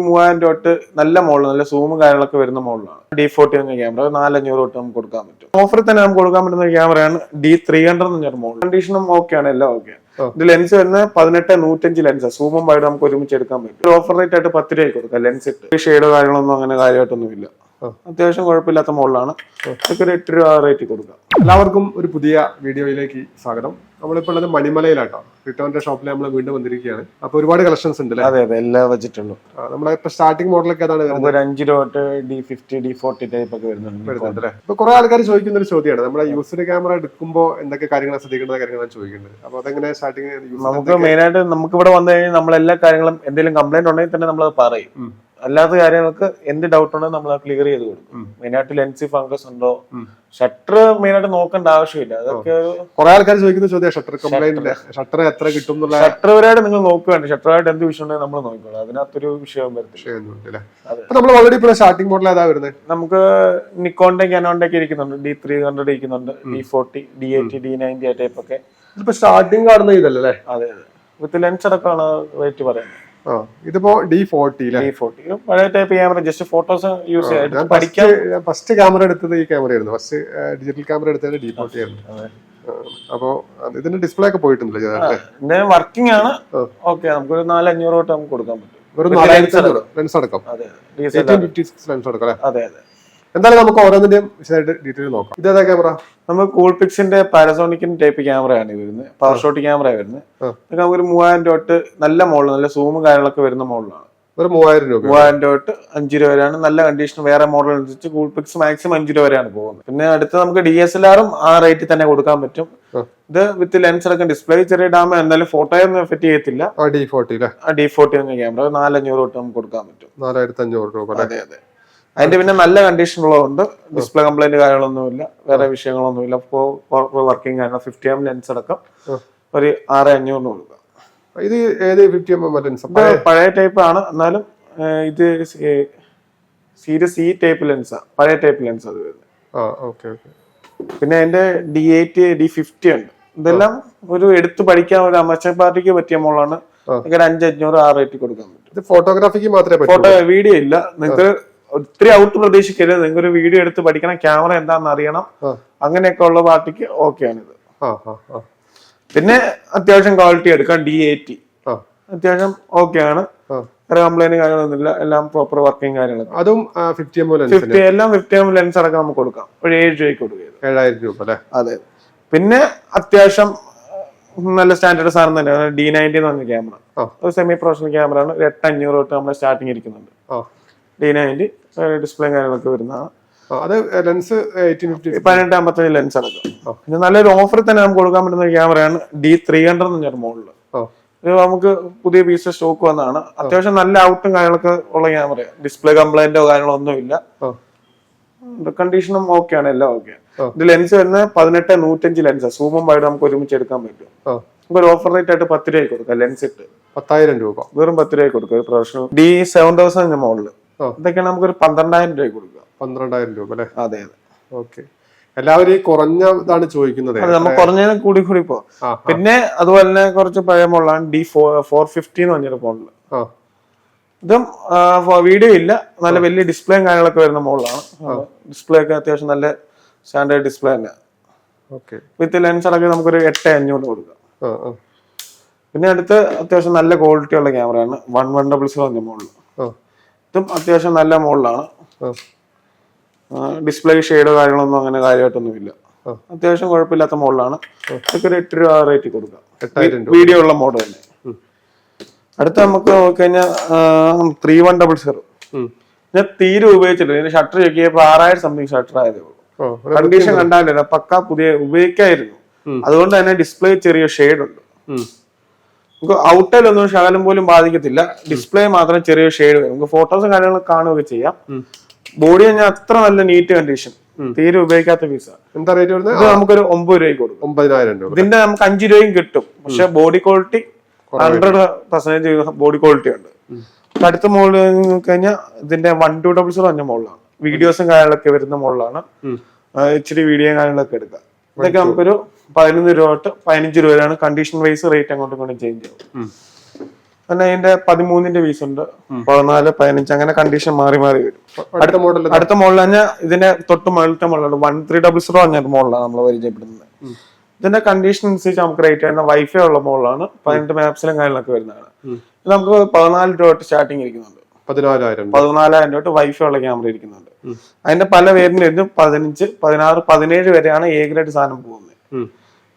3000 തൊട്ട് നല്ല മോഡൽ, നല്ല സൂമും കാര്യങ്ങളൊക്കെ വരുന്ന മോഡലാണ്. D40 എന്ന ക്യാമറ 4500 തൊട്ട് നമുക്ക് കൊടുക്കാൻ പറ്റും. ഓഫറിൽ തന്നെ നമുക്ക് കൊടുക്കാൻ പറ്റുന്ന ക്യാമറയാണ് D300 എന്ന് പറഞ്ഞ മോഡൽ. കണ്ടീഷനും ഓക്കെയാണ്, എല്ലാം ഓക്കെ. ഇത് ലെൻസ് വരുന്നത് 18-105 ലെൻസ്, സൂമും വൈഡ് നമുക്ക് ഒരുമിച്ച് എടുക്കാൻ പറ്റും. ഓഫർ റേറ്റ് ആയിട്ട് 10 രൂപയ്ക്ക് കൊടുക്കാം. ലെൻസ് ഇട്ട് ഷെയ്ഡോ കാര്യങ്ങളൊന്നും അങ്ങനെ കാര്യമായിട്ടൊന്നും ഇല്ല. അത്യാവശ്യം കുഴപ്പമില്ലാത്ത മോഡലാണ്. ഇതൊക്കെ ഒരു 8 രൂപ റേറ്റ് കൊടുക്കാം. എല്ലാവർക്കും ഒരു പുതിയ വീഡിയോയിലേക്ക് സ്വാഗതം. നമ്മളിപ്പോൾ ഉള്ളത് മണിമലയിലാട്ടോ. റിട്ടേണിന്റെ ഷോപ്പിൽ നമ്മൾ വീണ്ടും വന്നിരിക്കുകയാണ്. അപ്പൊ ഒരുപാട് കളക്ഷൻസ് ഉണ്ട്. അതെ അതെ, എല്ലാ ബഡ്ജറ്റുള്ളൂ. നമ്മളെ ഇപ്പൊ സ്റ്റാർട്ടിംഗ് മോഡലൊക്കെ അതാണ് ഒരു 5 രൂപ തൊട്ട് D50 D40 ടൈപ്പ് ഒക്കെ വരുന്നുണ്ട്. ഇപ്പൊ കുറെ ആൾക്കാർ ചോദിക്കുന്ന ഒരു ചോദ്യമാണ്, നമ്മളെ യൂസ്ഡ് ക്യാമറ എടുക്കുമ്പോൾ എന്തൊക്കെ കാര്യങ്ങൾ ശ്രദ്ധിക്കേണ്ട കാര്യങ്ങളാണ് ചോദിക്കുന്നത്. അപ്പൊ അതെങ്ങനെ സ്റ്റാർട്ടിങ് നമുക്ക് മെയിൻ ആയിട്ട് നമുക്ക് ഇവിടെ വന്നു കഴിഞ്ഞാൽ നമ്മളെല്ലാ കാര്യങ്ങളും എന്തെങ്കിലും കംപ്ലൈന്റ് ഉണ്ടെങ്കിൽ തന്നെ നമ്മൾ പറയും. അല്ലാത്ത കാര്യങ്ങൾക്ക് എന്ത് ഡൗട്ട് ഉണ്ടെങ്കിൽ നമ്മൾ ക്ലിയർ ചെയ്ത് കൊടുക്കും. മെയിനായിട്ട് ലെൻസ് ഫംഗസ് ഉണ്ടോ, ഷട്ടർ മെയിനായിട്ട് നോക്കേണ്ട ആവശ്യമില്ല. അതൊക്കെ കുറെ ആൾക്കാർ ചോദിക്കുന്ന ചോദ്യം, ഷട്ടർ കംപ്ലൈന്റ് ഷട്ടർ എത്ര കിട്ടും എന്നുള്ള. ഷട്ടർ വരെയായിട്ട് നിങ്ങൾ നോക്കുകയാണ്, ഷട്ടറായിട്ട് എന്ത് വിഷയം ഉണ്ടെങ്കിൽ നമ്മൾ നോക്കിക്കോളാം. അതിനകത്തൊരു വിഷയം വരത്തില്ല. നമ്മൾ ഓൾറെഡി ഇപ്പോൾ സ്റ്റാർട്ടിംഗ് മോഡൽ ഏതാ വരുന്നത്? നമുക്ക് നിക്കോണിന്റെ കാനോണിന്റെ ഒക്കെ ഇരിക്കുന്നുണ്ട്. D300 ഇരിക്കുന്നുണ്ട്, D40 D80 D90 ടൈപ്പ് ഒക്കെ. ഇപ്പൊ സ്റ്റാർട്ടിംഗ് കാണുന്ന ഇതല്ലേ? അതെ അതെ, വിത്ത് ലെൻസ് അടക്കമാണ് റേറ്റ് പറയുന്നത്. ഇതിപ്പോ D40 പഴയ type camera, just photos use ചെയ്യാൻ പഠിക്കാൻ. ഫസ്റ്റ് ക്യാമറ എടുത്തത് ഈ ക്യാമറ ആയിരുന്നു. ഫസ്റ്റ് ഡിജിറ്റൽ ക്യാമറ എടുത്തത് D40 ആയിരുന്നു. അപ്പൊ ഇതിന്റെ ഡിസ്പ്ലേ ഒക്കെ പോയിട്ടുണ്ട്, വർക്കിംഗ് ആണ്. ഓക്കെ, നമുക്കൊരു 400-500 തൊട്ട് നമുക്ക് കൊടുക്കാൻ പറ്റും. ഒരു 4500 ലെൻസ് അടക്കം. അതെ, 1856 ലെൻസ് അടക്കം അല്ലേ? അതെ അതെ. എന്തായാലും നമുക്ക് ഓരോന്നിന്റെയും വിശദമായിട്ട് ഡീറ്റെയിൽ നോക്കാം. ഇതേതാ ക്യാമറ? നമുക്ക് കൂൾപിക്സിന്റെ പാരസോണിക്കിന്റെ ടൈപ്പ് ക്യാമറയാണ് വരുന്നത്. പവർ ഷോട്ട് ക്യാമറ വരുന്നത്. നമുക്കൊരു 3000 തൊട്ട് നല്ല മോഡൽ, നല്ല സൂമും കാര്യങ്ങളൊക്കെ വരുന്ന മോഡലാണ്. ഒരു 3000 രൂപ. 3000 തൊട്ട് 5 രൂപ വരെയാണ്. നല്ല കണ്ടീഷൻ വേറെ മോഡൽ അനുസരിച്ച് കൂൾപിക്സ് മാക്സിമം 5 രൂപ വരെയാണ് പോകുന്നത്. പിന്നെ അടുത്ത് നമുക്ക് DSLR-ഉം ആ റേറ്റിൽ തന്നെ കൊടുക്കാൻ പറ്റും. ഇത് വിത്ത് ലെൻസ് അടക്കം. ഡിസ്പ്ലേ ചെറിയ ഡാമ, എന്നാലും ഫോട്ടോയൊന്നും എഫക്ട് ചെയ്യത്തില്ല. D40 എന്ന ക്യാമറ 4500 തൊട്ട് നമുക്ക് കൊടുക്കാൻ പറ്റും. 4500 രൂപ. അതെ അതെ. അതിന്റെ പിന്നെ നല്ല കണ്ടീഷൻ ഉള്ളതുകൊണ്ട് ഡിസ്പ്ലേ കംപ്ലൈന്റ് കാര്യങ്ങളൊന്നുമില്ല, വേറെ വിഷയങ്ങളൊന്നുമില്ല. വർക്കിംഗ് ആണ്. 50mm ലെൻസ് അടക്കം ഒരു 6500 കൊടുക്കാം. ഇത് ഏത് 50mm ലെൻസ്? പഴയ ടൈപ്പ് ആണ്, എന്നാലും ഇത് സീരീസ് ഈ ടൈപ്പ് ലെൻസാ, പഴയ ടൈപ്പ് ലെൻസ് അത് വരുന്നത്. പിന്നെ അതിന്റെ D80 D50 ഉണ്ട്. ഇതെല്ലാം ഒരു എടുത്ത് പഠിക്കാൻ ഒരു അമച്ചർ പാർട്ടിക്ക് പറ്റിയ മോളാണ്. 500-500 ആ റേറ്റ് കൊടുക്കാൻ പറ്റും. ഫോട്ടോഗ്രാഫിക്ക് മാത്രമേ ഫോട്ടോ വീഡിയോ ഇല്ല. നിങ്ങൾക്ക് ഒത്തിരി ഔട്ട് പ്രതീക്ഷിക്കരുത്. നിങ്ങൾക്ക് ഒരു വീഡിയോ എടുത്ത് പഠിക്കണം, ക്യാമറ എന്താണെന്ന് അറിയണം, അങ്ങനെയൊക്കെ ഉള്ള പാർട്ടിക്ക് ഓക്കെയാണിത്. പിന്നെ അത്യാവശ്യം ക്വാളിറ്റി എടുക്കാം. D80 അത്യാവശ്യം ഓക്കെയാണ്, വേറെ കംപ്ലൈന്റ് കാര്യങ്ങളൊന്നുമില്ല. എല്ലാം പ്രോപ്പർ വർക്കിംഗ് കാര്യങ്ങളൊക്കെ. അതും 50mm എല്ലാം 50mm ലെൻസ് അടക്കം നമുക്ക് കൊടുക്കാം. ഒരു 7 രൂപയ്ക്ക് കൊടുക്കുക. 7000 രൂപ അല്ലേ? അതെ. പിന്നെ അത്യാവശ്യം നല്ല സ്റ്റാൻഡേർഡ് സാധനം തന്നെയാണ് D90 എന്ന് പറഞ്ഞ ക്യാമറ. ഒരു സെമി പ്രൊഫഷണൽ ക്യാമറ ആണ്. 8500 തൊട്ട് നമ്മളെ സ്റ്റാർട്ടിങ് ഇരിക്കുന്നുണ്ട്. D90 ഡിസ്പ്ലേ കാര്യങ്ങളൊക്കെ വരുന്നതാണ്. അത് ലെൻസ് 18-55 ലെൻസ് അടക്കം. പിന്നെ നല്ലൊരു ഓഫറിൽ തന്നെ നമുക്ക് കൊടുക്കാൻ പറ്റുന്ന ക്യാമറയാണ് D300 എന്ന് പറഞ്ഞ മോഡല്. ഇത് നമുക്ക് പുതിയ പീസ് സ്റ്റോക്ക് വന്നതാണ്. അത്യാവശ്യം നല്ല ഔട്ടും കാര്യങ്ങളൊക്കെ ഉള്ള ക്യാമറയാണ്. ഡിസ്പ്ലേ കംപ്ലൈന്റോ കാര്യങ്ങളോ ഒന്നുമില്ല. കണ്ടീഷനും ഓക്കെയാണ്, എല്ലാം ഓക്കെ. ഇത് ലെൻസ് വരുന്നത് 18-105 ലെൻസ്, സൂമും വൈഡ് നമുക്ക് ഒരുമിച്ച് എടുക്കാൻ പറ്റും. നമുക്ക് ഒരു ഓഫർ റേറ്റ് ആയിട്ട് 10 രൂപയ്ക്ക് കൊടുക്കാം. ലെൻസ് ഇട്ട് 10000 രൂപ, വെറും 10 രൂപയ്ക്ക് കൊടുക്കുക. പ്രൊഫഷണൽ D7000 മോഡല് ഇതൊക്കെയാണ് നമുക്കൊരു 12000 രൂപ കൊടുക്കുക. 12000 രൂപ അല്ലേ? അതെ അതെ. ഓക്കെ. എല്ലാവരും ഈ കുറഞ്ഞ ഇതാണ് ചോദിക്കുന്നത്. നമുക്ക് കുറഞ്ഞ കൂടി പോ. പിന്നെ അതുപോലെ തന്നെ കുറച്ച് പഴയ മോഡലാണ് D450 എന്ന് പറഞ്ഞൊരു മോഡല്. ഇതും വീഡിയോ ഇല്ല, നല്ല വലിയ ഡിസ്പ്ലേയും കാര്യങ്ങളൊക്കെ വരുന്ന മോഡലാണ്. ഡിസ്പ്ലേ ഒക്കെ അത്യാവശ്യം നല്ല സ്റ്റാൻഡേർഡ് ഡിസ്പ്ലേ തന്നെ. വിത്ത് ലെൻസ് അടക്കം നമുക്കൊരു 8500 കൊടുക്കാം. പിന്നെ അടുത്ത് അത്യാവശ്യം നല്ല ക്വാളിറ്റി ഉള്ള ക്യാമറയാണ് 1100 പറഞ്ഞ മോഡല്. ഇതും അത്യാവശ്യം നല്ല മോഡലാണ്. ഡിസ്പ്ലേ ഷെയ്ഡോ കാര്യങ്ങളൊന്നും അങ്ങനെ കാര്യമായിട്ടൊന്നുമില്ല. അത്യാവശ്യം കുഴപ്പമില്ലാത്ത മോഡലാണ്. ഇതൊക്കെ ഒരു 8 രൂപ റേറ്റ് കൊടുക്കാം. വീഡിയോ ഉള്ള മോഡൽ തന്നെ. അടുത്ത നമുക്ക് നോക്കിക്കഴിഞ്ഞാൽ 3100. ഞാൻ തീരെ ഉപയോഗിച്ചിട്ടില്ല. ഇതിന്റെ ഷട്ടർ ചോദിക്കിയപ്പോ 6000 സംതിങ് ഷട്ടർ ആയതേ ഉള്ളൂ. കണ്ടീഷൻ കണ്ടാലേ പക്ക പുതിയ ഉപയോഗിക്കായിരുന്നു. അതുകൊണ്ട് തന്നെ ഡിസ്പ്ലേ ചെറിയ ഷെയ്ഡ് ഉണ്ട്. നമുക്ക് ഔട്ടൈലൊന്നും ശകലം പോലും ബാധിക്കത്തില്ല. ഡിസ്പ്ലേ മാത്രം ചെറിയ ഷെയ്ഡ് വരും. നമുക്ക് ഫോട്ടോസും കാര്യങ്ങളൊക്കെ കാണുകയൊക്കെ ചെയ്യാം. ബോഡി കഴിഞ്ഞാൽ അത്ര നല്ല നീറ്റ് കണ്ടീഷൻ, തീരെ ഉപയോഗിക്കാത്ത പീസ. എന്താ റേറ്റ് വരുന്നത്? ഇത് നമുക്കൊരു 9 രൂപയ്ക്ക് കൊടുക്കും. 9000 രൂപ. ഇതിന്റെ നമുക്ക് 5 രൂപയും കിട്ടും. പക്ഷെ ബോഡി ക്വാളിറ്റി 100% ബോഡി ക്വാളിറ്റി ഉണ്ട്. അടുത്ത മോഡൽ കഴിഞ്ഞാൽ ഇതിന്റെ 1200 പറഞ്ഞ മോഡലാണ്. വീഡിയോസും കാര്യങ്ങളൊക്കെ വരുന്ന മോഡലാണ്. ഇച്ചിരി വീഡിയോ കാര്യങ്ങളൊക്കെ എടുക്കാം. ഇതൊക്കെ നമുക്കൊരു 11 രൂപ തൊട്ട് 15 രൂപ വരെയാണ്. കണ്ടീഷൻ വൈസ് റേറ്റ് അങ്ങോട്ടും ഇങ്ങോട്ടും ചേഞ്ച് ആവും. പിന്നെ അതിന്റെ 13-ന്റെ പീസ് ഉണ്ട്, 14, 15 അങ്ങനെ കണ്ടീഷൻ മാറി മാറി വരും. അടുത്ത മോഡൽ തന്നെ ഇതിന്റെ തൊട്ട് മുകളിലത്തെ മോഡലാണ് 1300 പറഞ്ഞ മോഡലാണ് നമ്മൾ പരിചയപ്പെടുന്നത്. ഇതിന്റെ കണ്ടീഷൻ അനുസരിച്ച് നമുക്ക് റേറ്റ് വരുന്ന വൈഫൈ ഉള്ള മോഡലാണ്, 18 മാപ്സിലും കാര്യങ്ങളൊക്കെ വരുന്നതാണ്. ഇത് നമുക്ക് 14 രൂപ തൊട്ട് സ്റ്റാർട്ടിങ് ഇരിക്കുന്നുണ്ട്. 14,000 തൊട്ട് വൈഫൈ ഉള്ള ക്യാമറ ഇരിക്കുന്നുണ്ട്. അതിന്റെ പല വേരിയന്റ് 15, 16, 17 വരെയാണ് എ ഗ്രേഡ് സാധനം പോകുന്നത്.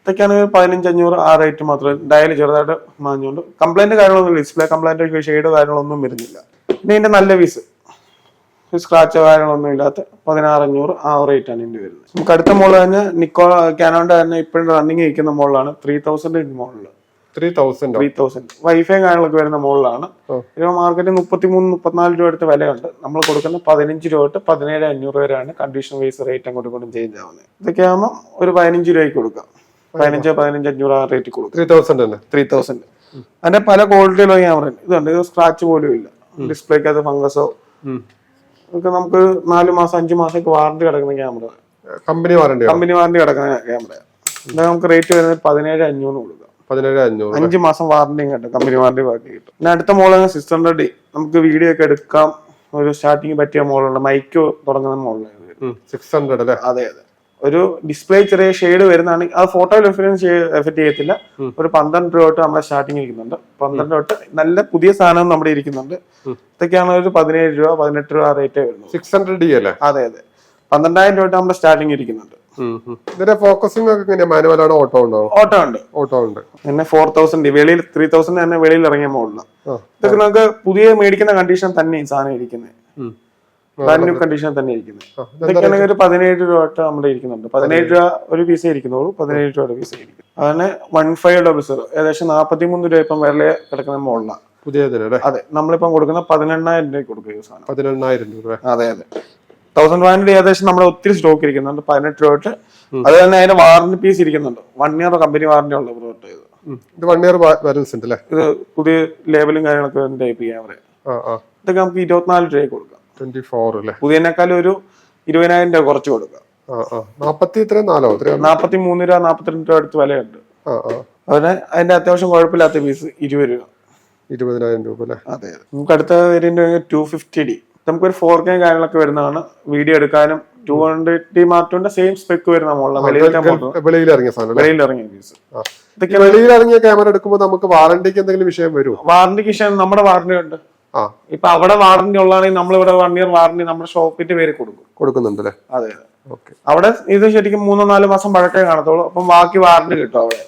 ഇതൊക്കെയാണ് 15,500 ആ റേറ്റ് മാത്രമേ. ഡയൽ ചെറുതായിട്ട് മാഞ്ഞുകൊണ്ട് കംപ്ലൈന്റ് കാര്യങ്ങളൊന്നും, ഡിസ്പ്ലേ കംപ്ലൈന്റ് ഷെയ്ഡ് കാര്യങ്ങളൊന്നും വരുന്നില്ല. പിന്നെ ഇതിന്റെ നല്ല പീസ് സ്ക്രാച്ചോ കാര്യങ്ങളൊന്നും ഇല്ലാത്ത 16,500 ആ റേറ്റ് ആണ് ഇതിന്റെ വരുന്നത്. നമുക്ക് അടുത്ത മോഡൽ തന്നെ കാനോന്റെ തന്നെ ഇപ്പോഴും റണ്ണിങ് ഇരിക്കുന്ന മോഡലാണ് 3000 മോഡല്. 3000 വൈഫൈ കാര്യങ്ങളൊക്കെ വരുന്ന മോഡലാണ്. മാർക്കറ്റിൽ 33-34 രൂപ അടുത്ത് വിലയുണ്ട്. നമ്മൾ കൊടുക്കുന്ന 15 രൂപ തൊട്ട് 17,500 വരെയാണ് കണ്ടീഷൻ വൈസ് റേറ്റ് അങ്ങോട്ടും ഇങ്ങോട്ടും ചേഞ്ച് ആവുന്നത്. ഇതൊക്കെ ആകുമ്പോൾ ഒരു 15 രൂപയ്ക്ക് കൊടുക്കാം. 15,500 ആ റേറ്റ് കൊടുക്കും. 3000. അതിന്റെ പല ക്വാളിറ്റിയിലുള്ള ക്യാമറ ഇതുണ്ട്. ഇത് സ്ക്രാച്ച് പോലും ഇല്ല. ഡിസ്പ്ലേക്ക് അത് ഫംഗസോ ഒക്കെ നമുക്ക് 4 മാസം 5 മാസമൊക്കെ വാറന്റി കിടക്കുന്ന ക്യാമറ, കമ്പനി വാറന്റി കിടക്കുന്ന ക്യാമറ. ഇത് നമുക്ക് റേറ്റ് വരുന്നത് 17,500 കൊടുക്കാം. 5 മാസം വാറന്റിയും കിട്ടും, കമ്പനി വാറന്റി ബാക്കി കിട്ടും. പിന്നെ അടുത്ത മോഡൽ 600D. നമുക്ക് വീഡിയോ ഒക്കെ എടുക്കാം, ഒരു സ്റ്റാർട്ടിങ് പറ്റിയ മോഡലുണ്ട്. മൈക്ക് തുടങ്ങുന്ന മോഡലാണ് 600 അല്ലേ? അതെ. ഒരു ഡിസ്പ്ലേ ചെറിയ ഷെയ്ഡ് വരുന്നതാണെങ്കിൽ അത് ഫോട്ടോയിൽ എഫക്ട് ചെയ്യത്തില്ല. ഒരു 12 രൂപ തൊട്ട് നമ്മുടെ സ്റ്റാർട്ടിങ് ഇരിക്കുന്നുണ്ട്. 12 തൊട്ട് നല്ല പുതിയ സാധനം നമ്മുടെ ഇരിക്കുന്നുണ്ട്. ഇതൊക്കെയാണ് ഒരു 17 രൂപ 18 രൂപ റേറ്റ് വരുന്നത്. 600D അല്ലേ? അതെ. 12,000 രൂപ തൊട്ട് നമ്മുടെ സ്റ്റാർട്ടിങ് ഇരിക്കുന്നുണ്ട്. ഇതിന്റെ ഫോക്കസിംഗ് ഒക്കെ മാനുവൽ ആണ്, ഓട്ടോ ഉണ്ട്. പിന്നെ 4,000 വെളിയിൽ 3,000 തന്നെ വെളിയിൽ ഇറങ്ങിയ മോഡലാണ്. ഇതൊക്കെ നമുക്ക് പുതിയ മേടിക്കുന്ന കണ്ടീഷൻ തന്നെ ഈ സാധനം ഇരിക്കുന്നത്, ബ്രാൻഡ് കണ്ടീഷൻ തന്നെ ഇരിക്കുന്നത്. ഇതൊക്കെയാണെങ്കിൽ ഒരു 17 രൂപ തൊട്ട് നമ്മുടെ ഇരിക്കുന്നുണ്ട്. 17 രൂപ ഒരു പീസേ ഇരിക്കുന്നുള്ളൂ. 17 രൂപയുടെ പീസേ ഇരിക്കും. അതന്നെ 1500 ഏകദേശം 43 രൂപ ഇപ്പം വില കിടക്കുന്ന മോഡലാണ്. അതെ, നമ്മളിപ്പം കൊടുക്കുന്ന 18,000 രൂപ കൊടുക്കുക സാധനം. 18,000 രൂപ. അതെ. 1500 ഏകദേശം നമ്മുടെ ഒത്തിരി സ്റ്റോക്ക് ഇരിക്കുന്നുണ്ട്. 18 രൂപ തൊട്ട്. അത് തന്നെ അതിന്റെ വാറന്റി പീസ് ഇരിക്കുന്നുണ്ട്. 1 ഇയർ കമ്പനി വാറന്റി ഉള്ള പ്രോഡക്റ്റ്. ഇത് 1 ഇയർ ബാലൻസ് ഉണ്ട് അല്ലേ? ഇത് പുതിയ ലേബലും കാര്യങ്ങളൊക്കെ ടൈപ്പ് ക്യാമറ. ഇതൊക്കെ നമുക്ക് 24 രൂപ കൊടുക്കാം. 24 അല്ലേ? പുതിയതിനേക്കാളും ഒരു 20,000 രൂപ കുറച്ച് കൊടുക്കാം. 43 രൂപ 42 രൂപ അടുത്ത് വിലയുണ്ട്. അതിന് അതിന്റെ അത്യാവശ്യം കുഴപ്പമില്ലാത്ത പീസ് 20 രൂപ. 20,000 രൂപ അല്ലേ? അതെ. നമുക്ക് അടുത്ത വേരിയന്റ് 250D. നമുക്കൊരു 4K കാര്യങ്ങളൊക്കെ വരുന്നതാണ്. വീഡിയോ എടുക്കാനും 200D മാർക്കിന്റെ സെയിം സ്പെക്ക് വരുന്ന മോഡലാണ്. വെളിയിലിറങ്ങിയ പീസ്. വെളിയിലിറങ്ങിയ ക്യാമറ എടുക്കുമ്പോൾ നമുക്ക് വാറന്റിക്ക് എന്തെങ്കിലും വിഷയം വരും? വാറന്റിക്ക് വിഷയം നമ്മുടെ വാറന്റി ഉണ്ട്. ഇപ്പൊ അവിടെ വാറന്റി ഉള്ളതാണെങ്കിൽ നമ്മളിവിടെ 1 ഇയർ വാറന്റി നമ്മുടെ ഷോപ്പിന്റെ പേര് കൊടുക്കുന്നുണ്ട്. അതെ. അവിടെ ഇത് ശരിക്കും 3-4 മാസം പഴക്കേ കാണത്തുള്ളൂ. അപ്പം ബാക്കി വാറന്റി കിട്ടും അവിടെ.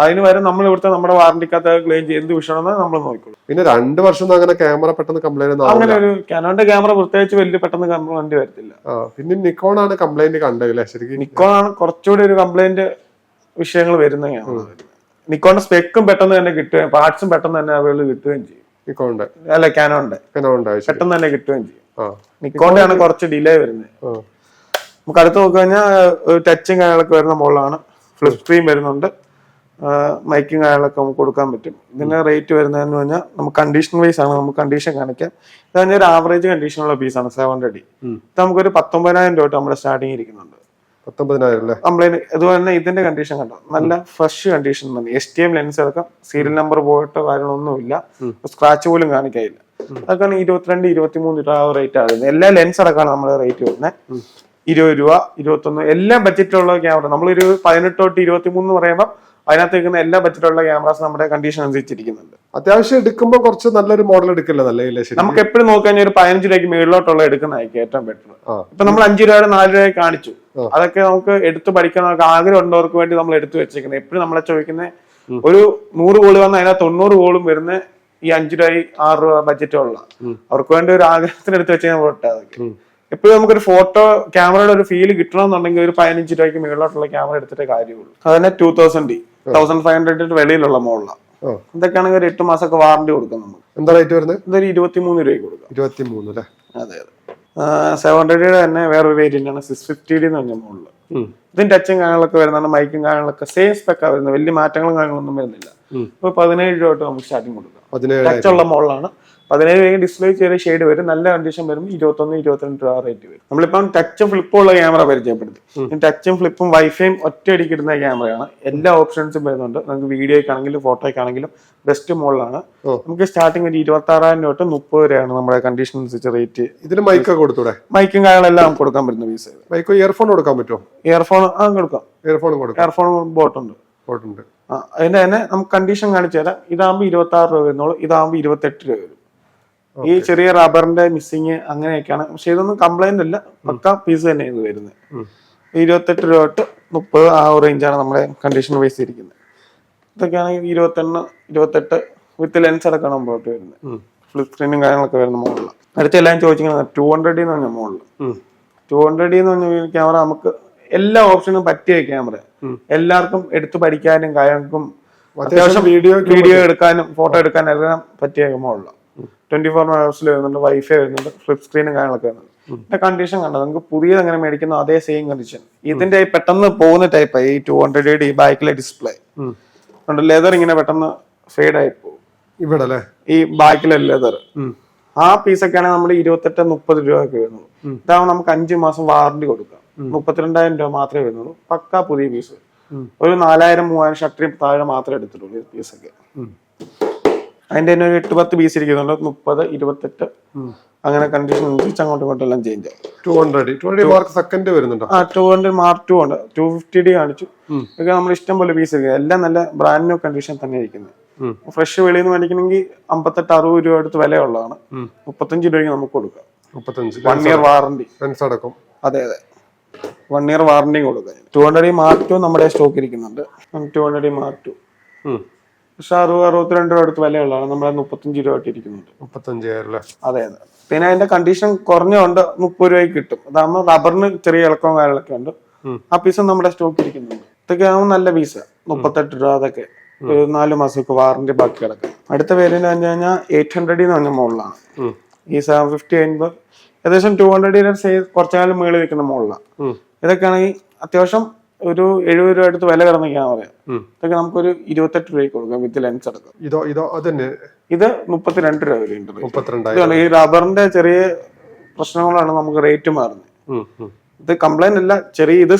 അതിന് വരെ നമ്മൾ ഇവിടുത്തെ നമ്മുടെ വാറന്റിക്കകത്ത് ക്ലെയിം ചെയ്ത് എന്ത് വിഷയമാണെന്ന് നമ്മൾ നോക്കിക്കോളൂ. പിന്നെ 2 വർഷം അങ്ങനെ ക്യാമറ പെട്ടെന്ന് കംപ്ലൈന്റ് അങ്ങനെ ഒരു കാനോന്റെ ക്യാമറ പ്രത്യേകിച്ച് വലിയ പെട്ടെന്ന് കംപ്ലൈന്റ് വരത്തില്ല. പിന്നെ നിക്കോൺ ആണ് കംപ്ലൈന്റ് കണ്ടല്ലേ? ശരിക്കും നിക്കോൺ ആണ് കുറച്ചുകൂടി ഒരു കംപ്ലൈന്റ് വിഷയങ്ങൾ വരുന്ന ക്യാമറ. നിക്കോണിന്റെ സ്പെക്കും പെട്ടെന്ന് തന്നെ കിട്ടുകയും പാർട്സും പെട്ടെന്ന് തന്നെ അവൈലബിൾ കിട്ടുകയും ചെയ്യും. നിക്കോണിന്റെ അല്ല കാനോന്റെ പെട്ടെന്ന് തന്നെ കിട്ടുകയും ചെയ്യും. നിക്കോണിന്റെ ആണ് കുറച്ച് ഡിലേ വരുന്നത്. നമുക്ക് അടുത്ത് നോക്കി കഴിഞ്ഞാൽ ടച്ചും കാര്യങ്ങളൊക്കെ വരുന്ന മോഡലാണ്. ഫ്ലിപ്പ് സ്ക്രീൻ വരുന്നുണ്ട്. മൈക്കും കാര്യങ്ങളൊക്കെ നമുക്ക് കൊടുക്കാൻ പറ്റും. ഇതിന്റെ റേറ്റ് വരുന്നതെന്ന് പറഞ്ഞാൽ നമുക്ക് കണ്ടീഷൻ വൈസ് ആണ്. നമുക്ക് കണ്ടീഷൻ കാണിക്കാം. ഇത് തന്നെ ഒരു ആവറേജ് കണ്ടീഷനുള്ള പീസാണ് 700D. ഇത് നമുക്കൊരു 19,000 രൂപ നമ്മുടെ സ്റ്റാർട്ടിങ് ഇരിക്കുന്നുണ്ട്. 19,000 കംപ്ലൈന്റ് അതുപോലെ തന്നെ ഇതിന്റെ കണ്ടീഷൻ കണ്ടോ, നല്ല ഫ്രഷ് കണ്ടീഷൻ തന്നെ. STM ലെൻസ് എടുക്കാം. സീരിയൽ നമ്പർ പോയിട്ട് കാര്യങ്ങളൊന്നുമില്ല. സ്ക്രാച്ച് പോലും കാണിക്കാനില്ല. അതൊക്കെയാണ് 22, 23 രൂപ റേറ്റ് ആകുന്നത്. എല്ലാ ലെൻസ് അടക്കമാണ് നമ്മുടെ റേറ്റ് വരുന്നത്. 20 രൂപ 21 എല്ലാ ബഡ്ജറ്റിലുള്ള ക്യാമറ. നമ്മളൊരു 18 തൊട്ട് 23 പറയുമ്പോൾ അതിനകത്ത് വെക്കുന്ന എല്ലാ ബഡ്ജറ്റിലുള്ള ക്യാമറാസ് നമ്മുടെ കണ്ടീഷൻ അനുസരിച്ചിരിക്കുന്നുണ്ട്. അത്യാവശ്യം എടുക്കുമ്പോൾ കുറച്ച് നല്ലൊരു മോഡൽ എടുക്കില്ല. നമുക്ക് എപ്പോഴും നോക്കാൻ ഒരു 15 രൂപയ്ക്ക് മേളിലോട്ടുള്ള എടുക്കുന്നതായിരിക്കും ഏറ്റവും ബെറ്റർ. ഇപ്പൊ നമ്മൾ 5 രൂപ 4 രൂപ കാണിച്ചു. അതൊക്കെ നമുക്ക് എടുത്ത് പഠിക്കാൻ ആഗ്രഹം ഉള്ളവർക്ക് വേണ്ടി നമ്മൾ എടുത്തു വെച്ചേക്കുന്നത്. എപ്പോഴും നമ്മളെ ചോദിക്കുന്നത് ഒരു 100 കോള് വന്ന് അതിനകത്ത് 90 കോളും വരുന്ന ഈ 5 രൂപ 6 രൂപ ബഡ്ജറ്റുള്ള അവർക്ക് വേണ്ടി ഒരു ആഗ്രഹത്തിന് എടുത്ത് വെച്ചാൽ അതൊക്കെ എപ്പോഴും നമുക്കൊരു ഫോട്ടോ ക്യാമറയുടെ ഒരു ഫീൽ കിട്ടണമെന്നുണ്ടെങ്കിൽ ഒരു 15 രൂപയ്ക്ക് മേളിലോട്ടുള്ള ക്യാമറ എടുത്തിട്ടേ കാര്യമുള്ളൂ. അതന്നെ 2000D 1500 വെളിയിലുള്ള മോഡലാണ്. ഇതൊക്കെയാണെങ്കിൽ ഒരു 8 മാസമൊക്കെ വാറന്റി കൊടുക്കും നമുക്ക്. എന്താ റേറ്റ് വരുന്നത്? ഇതൊരു 23 രൂപയ്ക്ക് കൊടുക്കാം. 23 അല്ലേ? അതെ. 700D തന്നെ വേറൊരു വേരിയന്റ് ആണ് 650D എന്ന് പറഞ്ഞ മോഡല്. ഇതിന് ടച്ചും കാര്യങ്ങളൊക്കെ വരുന്നതാണ്. മൈക്കും കാര്യങ്ങളൊക്കെ സെയിം സ്പെക്കാണ് വരുന്നത്. വലിയ മാറ്റങ്ങളും കാര്യങ്ങളൊന്നും വരുന്നില്ല. ഇപ്പൊ 17 രൂപ തൊട്ട് നമുക്ക് സ്റ്റാർട്ടിങ് കൊടുക്കാം. ടച്ചുള്ള മോഡലാണ്. 17 ഡിസ്പ്ലേ ചെറിയ ഷെയ്ഡ് വരും. നല്ല കണ്ടീഷൻ വരുമ്പോൾ 21-22 രൂപ റേറ്റ് വരും. നമ്മളിപ്പം ടച്ചും ഫ്ലിപ്പും ഉള്ള ക്യാമറ പരിചയപ്പെടുത്തി. ടച്ചും ഫ്ലിപ്പും വൈഫൈയും ഒറ്റയടിക്ക് ഇടുന്ന ക്യാമറയാണ്. എല്ലാ ഓപ്ഷൻസും വരുന്നുണ്ട്. നമുക്ക് വീഡിയോയ്ക്കാണെങ്കിലും ഫോട്ടോയ്ക്കാണെങ്കിലും ബെസ്റ്റ് മോഡലാണ്. നമുക്ക് സ്റ്റാർട്ടിംഗ് ഒരു 26,000 തൊട്ട് 30 വരെയാണ് നമ്മുടെ കണ്ടീഷൻ അനുസരിച്ച് റേറ്റ്. ഇതിന് മൈക്ക് കൊടുത്തൂടെ? മൈക്കും കാര്യങ്ങളെല്ലാം നമുക്ക് കൊടുക്കാൻ പറ്റുന്ന പീസ്. മൈക്കോ ഇയർഫോൺ കൊടുക്കാൻ പറ്റുമോ? ഇയർഫോൺ കൊടുക്കാം. ഇയർഫോൺ ബോട്ടുണ്ട്. അതിന്റെ തന്നെ നമുക്ക് കണ്ടീഷൻ കാണിച്ചു തരാം. ഇതാകുമ്പോൾ 26 രൂപ വരുന്നുള്ളൂ. ഇതാകുമ്പോൾ 28 രൂപ വരും. ഈ ചെറിയ റബ്ബറിന്റെ മിസ്സിങ് അങ്ങനെയൊക്കെയാണ്. പക്ഷെ ഇതൊന്നും കംപ്ലൈന്റ് അല്ല, പക്ക പീസ് തന്നെ ഇത് വരുന്നത്. 28 രൂപ തൊട്ട് 30 ആ റേഞ്ചാണ് നമ്മുടെ കണ്ടീഷൻ വൈസ് ഇരിക്കുന്നത്. ഇതൊക്കെയാണെങ്കിൽ 21, 28 വിത്ത് ലെൻസ് അടക്കണം മുമ്പോട്ട് വരുന്നത്. ഫ്ലിപ്പ് സ്ക്രീനും കാര്യങ്ങളൊക്കെ വരുന്ന മോഡലാണ്. അടുത്ത എല്ലാം ചോദിക്കുന്നത് 200 എന്ന് പറഞ്ഞ മോഡല്. 200 എന്ന് പറഞ്ഞ ക്യാമറ നമുക്ക് എല്ലാ ഓപ്ഷനും പറ്റിയ ക്യാമറ. എല്ലാവർക്കും എടുത്തു പഠിക്കാനും കാര്യങ്ങൾക്കും അത്യാവശ്യം വീഡിയോ എടുക്കാനും ഫോട്ടോ എടുക്കാനും എല്ലാം പറ്റിയ മോഡലാണ്. 24 hours വരുന്നുണ്ട്, വൈഫൈ വരുന്നുണ്ട്, ഫ്ലിപ്പ് സ്ക്രീനും കാര്യങ്ങളൊക്കെ വരുന്നുണ്ട്. കണ്ടീഷൻ കണ്ടത് നമുക്ക് പുതിയത് അങ്ങനെ മേടിക്കുന്ന അതേ സെയിം കണ്ടീഷൻ. ഇതിന്റെ പെട്ടെന്ന് പോകുന്ന ടൈപ്പ് ഈ 200 ഈ ബാക്കിലെ ഡിസ്പ്ലേ ലെതർ ഇങ്ങനെ പെട്ടെന്ന് ഫെയ്ഡ് ആയി പോകും. ഇവിടെ ഈ ബാക്കിലെ ലെതർ ആ പീസൊക്കെ ആണെങ്കിൽ നമ്മൾ 28-30 രൂപ ഒക്കെ വരുന്നുള്ളൂ. ഇതാവുമ്പോൾ നമുക്ക് 5 മാസം വാറണ്ടി കൊടുക്കാം. 32,000 രൂപ മാത്രമേ വരുന്നുള്ളൂ. പക്കാ പുതിയ പീസ്. ഒരു 4,000-3,000 ഷട്ടറിൽ താഴെ മാത്രമേ എടുത്തിട്ടുള്ളൂ പീസൊക്കെ. അതിന്റെ തന്നെ ഒരു 8-10 പീസ് ഇരിക്കുന്നുണ്ട്. 30, 28 അങ്ങനെ കണ്ടീഷൻ അനുസരിച്ച് അങ്ങോട്ടും ഇങ്ങോട്ടും എല്ലാം ചേഞ്ച് ആവും. 200 മാർക്ക് സെക്കൻഡ് വരുന്നുണ്ട്. 200 മാർക്ക് 2 ഉണ്ട്. 250D കാണിച്ചു. ഇതൊക്കെ നമ്മൾ ഇഷ്ടം പോലെ പീസ് ഇരിക്കും. എല്ലാം നല്ല ബ്രാൻഡ് ന്യൂ കണ്ടീഷൻ തന്നെ ഇരിക്കുന്നത്. ഫ്രഷ് വെളിയിൽ നിന്ന് മേടിക്കണമെങ്കിൽ 58-60 രൂപ അടുത്ത് വിലയുള്ളതാണ്. 35 രൂപയ്ക്ക് നമുക്ക് കൊടുക്കാം. 1 ഇയർ വാറണ്ടി അടക്കം. അതെ 1 ഇയർ വാറണ്ടി കൊടുക്കാം. 200D മാർക്ക് 2 നമ്മുടെ സ്റ്റോക്ക് ഇരിക്കുന്നുണ്ട്. 200D മാർക്ക് 2 പക്ഷെ 62 രൂപ അടുത്ത് വിലയുള്ളതാണ്. നമ്മളെ 35 രൂപ ആയിട്ട് ഇരിക്കുന്നുണ്ട്. 35,000. അതെ. പിന്നെ അതിന്റെ കണ്ടീഷൻ കുറഞ്ഞുകൊണ്ട് 30 രൂപയ്ക്ക് കിട്ടും. അതാകുമ്പോൾ റബ്ബറിന് ചെറിയ ഇളക്കവും കാര്യങ്ങളൊക്കെ ഉണ്ട്. ആ പീസും നമ്മുടെ സ്റ്റോക്ക് ഇരിക്കുന്നുണ്ട്. ഇതൊക്കെ ആകുമ്പോൾ നല്ല പീസ്. 38 രൂപ അതൊക്കെ ഒരു 4 മാസമൊക്കെ വാറണ്ടി ബാക്കി കിടക്കും. അടുത്ത പേരിന് പറഞ്ഞു കഴിഞ്ഞാൽ 800D എന്ന് പറഞ്ഞ മോഡലാണ്. ഈ 750 കഴിയുമ്പോൾ ഏകദേശം 200D കുറച്ചാലും മുകളിൽ നിൽക്കുന്ന മോഡലാണ്. ഇതൊക്കെയാണെങ്കിൽ അത്യാവശ്യം ഒരു 70 രൂപ അടുത്ത് വില കിടന്ന ക്യാമറ. ഇതൊക്കെ നമുക്കൊരു 28 രൂപയ്ക്ക് കൊടുക്കാം വിത്ത് ലെൻസ് അടക്കം. ഇത് 32 രൂപ വരെയുണ്ട്. ഈ റബ്ബറിന്റെ ചെറിയ പ്രശ്നങ്ങളാണ് നമുക്ക് റേറ്റ് മാറുന്നത്. ഇത് കംപ്ലൈന്റ് അല്ല, ചെറിയ ഇത്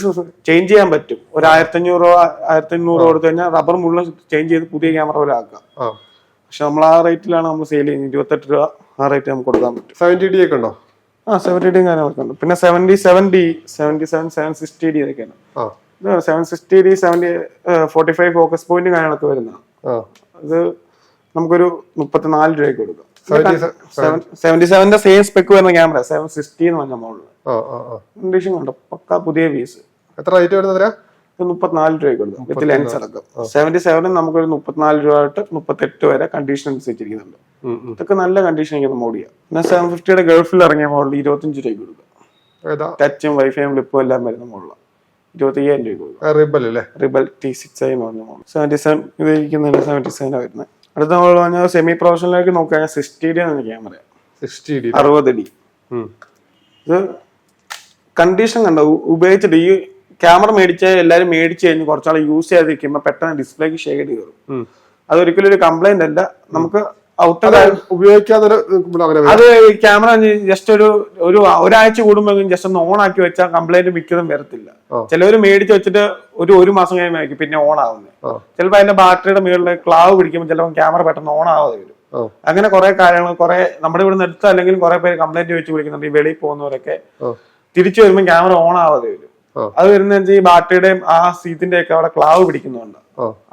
ചേഞ്ച് ചെയ്യാൻ പറ്റും. ഒരു 1,500 രൂപ 1,800 കൊടുത്തു കഴിഞ്ഞാൽ റബ്ബർ മുഴുവൻ ചേഞ്ച് ചെയ്ത് പുതിയ ക്യാമറ പോലെ ആക്കാം. പക്ഷെ നമ്മൾ ആ റേറ്റിലാണ് നമ്മൾ സെയിൽ ചെയ്യുന്നത്. 28 രൂപ ആ റേറ്റ് നമുക്ക് കൊടുക്കാൻ പറ്റും. 70D ഒക്കെ ഉണ്ടോ? 70D കാര്യങ്ങളൊക്കെ ഉണ്ട്. പിന്നെ 77D 77 760D ഇതൊക്കെയാണ്. 760D 45 ഫോക്കസ് പോയിന്റ് കാര്യങ്ങളൊക്കെ വരുന്നതാണ്. ഇത് നമുക്കൊരു 34 രൂപയ്ക്ക് കൊടുക്കാം. 77ന്റെ സെയിം സ്പെക്ക് വരുന്ന ക്യാമറ 760 എന്ന് പറഞ്ഞ മോഡല്. കണ്ടീഷൻ കണ്ടോ, പക്കാ പുതിയ പീസ്. എത്ര റേറ്റ് വരുന്നത്? 34 രൂപയ്ക്ക് കൊടുക്കാം വിത്ത് ലെൻസ് അടക്കം. 77 നമുക്കൊരു 34 രൂപ തൊട്ട് 38 വരെ കണ്ടീഷൻ അനുസരിച്ചിരിക്കുന്നുണ്ട്. ഇതൊക്കെ നല്ല കണ്ടീഷൻ ഇരിക്കുന്ന മോഡിയാണ്. പിന്നെ 750യുടെ ഗൾഫിൽ ഇറങ്ങിയ മോഡൽ 25 രൂപയ്ക്ക് കൊടുക്കാം. ടച്ചും വൈഫൈയും ഫ്ലിപ്പും എല്ലാം വരുന്ന മോഡലാണ്. 25,000 രൂപയ്ക്ക് കൊടുക്കാം. റിബൽ T6i എന്ന് പറഞ്ഞ മോഡൽ. 77 ഇത് ഇരിക്കുന്നതിന് 77 വരുന്നത്. അടുത്ത മോഡൽ പറഞ്ഞാൽ സെമി പ്രൊഫഷണലിലേക്ക് നോക്കുകയാൽ 60D എന്ന ക്യാമറ. 60D ഇത് കണ്ടീഷൻ കണ്ടോ, ഉപയോഗിച്ചിട്ട് ഈ ക്യാമറ മേടിച്ച എല്ലാരും മേടിച്ചു കഴിഞ്ഞ് കുറച്ചാൾ യൂസ് ചെയ്തിരിക്കുമ്പോ പെട്ടെന്ന് ഡിസ്പ്ലേക്ക് ഷെയ്ഡ് കയറും. അതൊരിക്കലും ഒരു കംപ്ലൈന്റ് അല്ല. നമുക്ക് ഔട്ടർ ഉപയോഗിക്കാതെ അത് ക്യാമറ ജസ്റ്റ് ഒരാഴ്ച കൂടുമ്പോ ജസ്റ്റ് ഒന്ന് ഓൺ ആക്കി വെച്ചാൽ കംപ്ലൈന്റ് മിക്കതും വരത്തില്ല. ചിലവര് മേടിച്ച് വെച്ചിട്ട് ഒരു മാസം കഴിയുമ്പോൾ പിന്നെ ഓൺ ആവുന്നത്. ചിലപ്പോ അതിന്റെ ബാറ്ററിയുടെ മുകളിൽ ക്ലാവ് പിടിക്കുമ്പോൾ ചിലപ്പോൾ ക്യാമറ പെട്ടെന്ന് ഓൺ ആവാതെ വരും. അങ്ങനെ കുറെ കാര്യങ്ങൾ നമ്മുടെ ഇവിടെ നിർത്ത അല്ലെങ്കിൽ കുറെ പേര് കംപ്ലൈന്റ് വെച്ച് വിളിക്കുന്നുണ്ട്. ഈ വെളിയിൽ പോകുന്നവരൊക്കെ തിരിച്ചു വരുമ്പോൾ ക്യാമറ ഓൺ ആവാതെ വരും. അത് വരുന്ന ഈ ബാറ്ററിയുടെയും ആ സീറ്റിന്റെ ഒക്കെ അവിടെ ക്ലാവ് പിടിക്കുന്നുണ്ട്.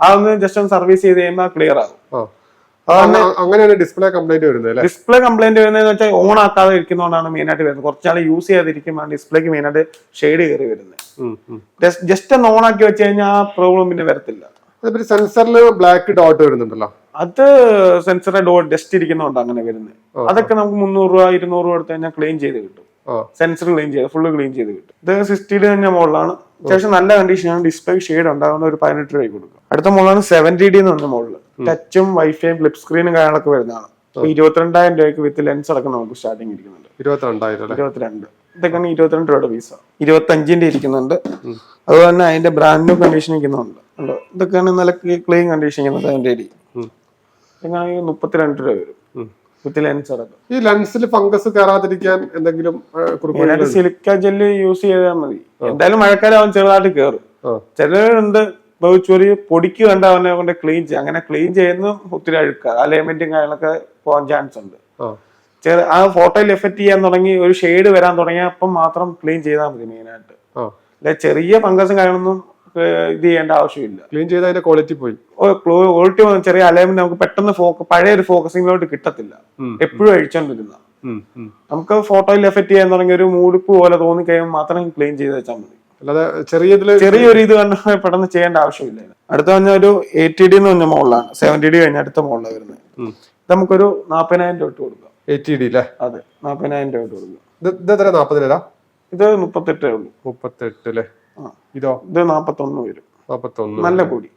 അതൊന്ന് ജസ്റ്റ് ഒന്ന് സർവീസ് ചെയ്ത് കഴിയുമ്പോൾ ക്ലിയർ ആകും. അങ്ങനെയാണ് ഡിസ്പ്ലേ കംപ്ലൈന്റ് വരുന്നത്. ഡിസ്പ്ലേ കംപ്ലൈന്റ് വരുന്നതെന്ന് വെച്ചാൽ ഓൺ ആക്കാതെ ഇരിക്കുന്നതുകൊണ്ടാണ് മെയിൻ ആയിട്ട് വരുന്നത്. കുറച്ചാൾ യൂസ് ചെയ്യാതിരിക്കുമ്പോൾ ഡിസ്പ്ലേക്ക് മെയിൻ ആയിട്ട് ഷെയ്ഡ് കയറി വരുന്നത്. ജസ്റ്റ് ഒന്ന് ഓൺ ആക്കി വെച്ച് കഴിഞ്ഞാൽ ആ പ്രോബ്ലം പിന്നെ വരത്തില്ല. സെൻസറിൽ ബ്ലാക്ക് ഡോട്ട് വരുന്നുണ്ടല്ലോ, അത് സെൻസറിന്റെ ഡോട്ട് ഡസ്റ്റ് ഇരിക്കുന്നതുകൊണ്ട് അങ്ങനെ വരുന്നത്. അതൊക്കെ നമുക്ക് 300 രൂപ 200 രൂപ എടുത്ത് കഴിഞ്ഞാൽ ക്ലീൻ ചെയ്ത് കിട്ടും. സെൻസർ ക്ലീൻ ചെയ്ത് ഫുള്ള് ക്ലീൻ ചെയ്ത് കിട്ടും. ഇത് 60D തന്നെ മോഡലാണ്. അത്യാവശ്യം നല്ല കണ്ടീഷനാണ്. ഡിസ്പ്ലേ ഷെയ്ഡ് ഉണ്ടാകുന്ന ഒരു 18 രൂപയ്ക്ക് കൊടുക്കും. അടുത്ത മോഡലാണ് 70D എന്ന് പറഞ്ഞ മോഡല്. ടച്ചും വൈഫൈയും ഫ്ലിപ്പ് സ്ക്രീനും കാര്യങ്ങളൊക്കെ വരുന്നതാണ്. 22,000 രൂപയ്ക്ക് വിത്ത് ലെൻസ് അടക്കം നമുക്ക് സ്റ്റാർട്ടിങ് ഇരിക്കുന്നുണ്ട്. 22 ഇതൊക്കെയാണ് 22 രൂപയുടെ പീസ. 25ന്റെ ഇരിക്കുന്നുണ്ട്. അതുപോലെ തന്നെ അതിന്റെ ബ്രാൻഡ് ന്യൂ കണ്ടീഷൻ ഇരിക്കുന്നുണ്ട്. ഇതൊക്കെയാണ് നല്ല ക്ലീൻ കണ്ടീഷൻ ഇരിക്കുന്നത്. 70D ഇതൊക്കെയാണെങ്കിൽ 32 രൂപ വരും. വിത്ത് ലെൻസ് അടക്കം. ഈ ലെൻസിൽ ഫംഗസ് കയറാതിരിക്കാൻ എന്തെങ്കിലും സിലിക്ക ജെല്ല് യൂസ് ചെയ്താൽ മതി. എന്തായാലും മഴക്കാലം അവൻ ചെറുതായിട്ട് കയറും. ചിലരുണ്ട് ചെറിയ പൊടിക്ക് കണ്ട അവനെ കൊണ്ട് ക്ലീൻ ചെയ്യും. അങ്ങനെ ക്ലീൻ ചെയ്യുന്ന ഒത്തിരി അഴുക്കുക അലൈൻമെന്റും കാര്യങ്ങളൊക്കെ പോകാൻ ചാൻസ് ഉണ്ട്. ആ ഫോട്ടോയിൽ എഫക്ട് ചെയ്യാൻ തുടങ്ങി ഒരു ഷെയ്ഡ് വരാൻ തുടങ്ങിയ അപ്പം മാത്രം ക്ലീൻ ചെയ്താൽ മതി മെയിനായിട്ട്. അല്ലെ ചെറിയ ഫംഗസും കാര്യങ്ങളൊന്നും ഇത് ചെയ്യേണ്ട ആവശ്യമില്ല. ക്ലീൻ ചെയ്ത അതിന്റെ ക്വാളിറ്റി പോയി. ക്വാളിറ്റി ചെറിയ അലൈൻമെന്റ് നമുക്ക് പെട്ടെന്ന് പഴയ ഒരു ഫോക്കസിങ്ങിലോട്ട് കിട്ടത്തില്ല. എപ്പോഴും അഴിച്ചോണ്ടിരുന്ന നമുക്ക് ഫോട്ടോയിൽ എഫക്ട് ചെയ്യാൻ തുടങ്ങി ഒരു മൂടുപ്പ് പോലെ തോന്നി കഴിയുമ്പോൾ മാത്രം ക്ലീൻ ചെയ്ത് വെച്ചാൽ മതി. അല്ലാതെ ചെറിയൊരു ഇത് കണ്ട് പെട്ടെന്ന് ചെയ്യേണ്ട ആവശ്യമില്ല. അടുത്ത പറഞ്ഞ ഒരു 80D എന്ന് പറഞ്ഞ മോഡലാണ്. 70D കഴിഞ്ഞ അടുത്ത മോഡലാണ് വരുന്നത്. ഇത് നമുക്കൊരു 40,000 രൂപ കൊടുക്കാം. 80D അല്ലേ? അതെ, 40,000 രൂപ കൊടുക്കാം. ഇത് 40,000? ഇത് 38 ഉള്ളൂ. 38 അല്ലേ? ഇതോ? ഇത് 41 വരും. 41. നല്ല പൊടി,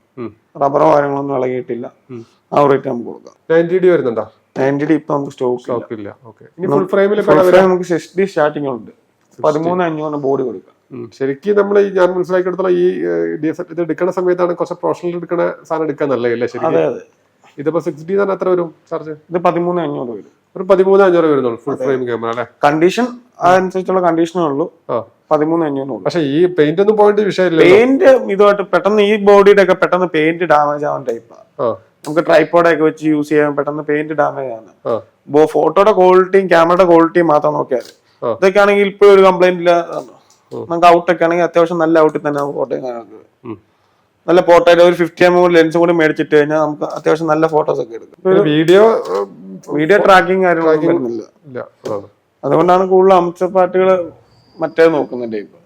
റബ്ബറോ കാര്യങ്ങളൊന്നും ഇളകിയിട്ടില്ല. ആ റേറ്റ് നമുക്ക് കൊടുക്കാം. 90D വരുന്നുണ്ടോ? 90D ഇപ്പൊ നമുക്ക് സ്റ്റോക്ക് ഇല്ല. ഫുൾ ഫ്രെയിമിൽ നമുക്ക് 60D സ്റ്റാർട്ടിംഗ് ഉണ്ട്. 13,500 ബോഡി കൊടുക്കാം. ശരിക്കും നമ്മൾ ഞാൻ മനസ്സിലാക്കിയെടുത്തോളം ഈ ഇത് എടുക്കുന്ന സമയത്താണ് കുറച്ച് പ്രൊഫഷണൽ എടുക്കുന്ന സാധനം എടുക്കാൻ നല്ലതല്ലേ ശരിക്കും? ഇതിപ്പോ 6D തന്നെ എത്ര വരും ചാർജ്? ഇത് 13,500 വരും. ഒരു 13,500 വരുന്നുള്ളൂ ഫുൾ ഫ്രെയിം ക്യാമറ അല്ലെ? കണ്ടീഷൻ അതനുസരിച്ചുള്ള കണ്ടീഷനേ ഉള്ളൂ. 13,500. പക്ഷെ ഈ പെയിന്റ് ഒന്നും പോയിട്ട് വിഷയമില്ല. പെയിന്റ് ഇതുമായിട്ട് പെട്ടെന്ന് ഈ ബോഡിയുടെ ഒക്കെ പെട്ടെന്ന് പെയിന്റ് ഡാമേജ് ആവാൻ ടൈപ്പാണ്. നമുക്ക് ട്രൈപോഡൊക്കെ വെച്ച് യൂസ് ചെയ്യാൻ പെട്ടെന്ന് പെയിന്റ് ഡാമേജ് ആണ്. ഫോട്ടോയുടെ ക്വാളിറ്റിയും ക്യാമറയുടെ ക്വാളിറ്റിയും മാത്രം നോക്കിയാൽ ഇതൊക്കെ ആണെങ്കിൽ ഇപ്പൊ ഒരു കംപ്ലൈന്റ് ഇല്ല. നമുക്ക് ഔട്ടൊക്കെ ആണെങ്കിൽ അത്യാവശ്യം നല്ല ഔട്ടിൽ തന്നെ ഫോട്ടോയും കാണുന്നത്. നല്ല ഫോട്ടോയിൽ ഒരു 50mm ലെൻസും കൂടി മേടിച്ചിട്ട് കഴിഞ്ഞാൽ നമുക്ക് അത്യാവശ്യം നല്ല ഫോട്ടോസ് ഒക്കെ എടുക്കും. വീഡിയോ ട്രാക്കിങ് കാര്യങ്ങളൊന്നും വരുന്നില്ല. അതുകൊണ്ടാണ് കൂടുതൽ അമച്ചർ പാർട്ടികൾ മറ്റേ നോക്കുന്നുണ്ട് ഇപ്പൊ.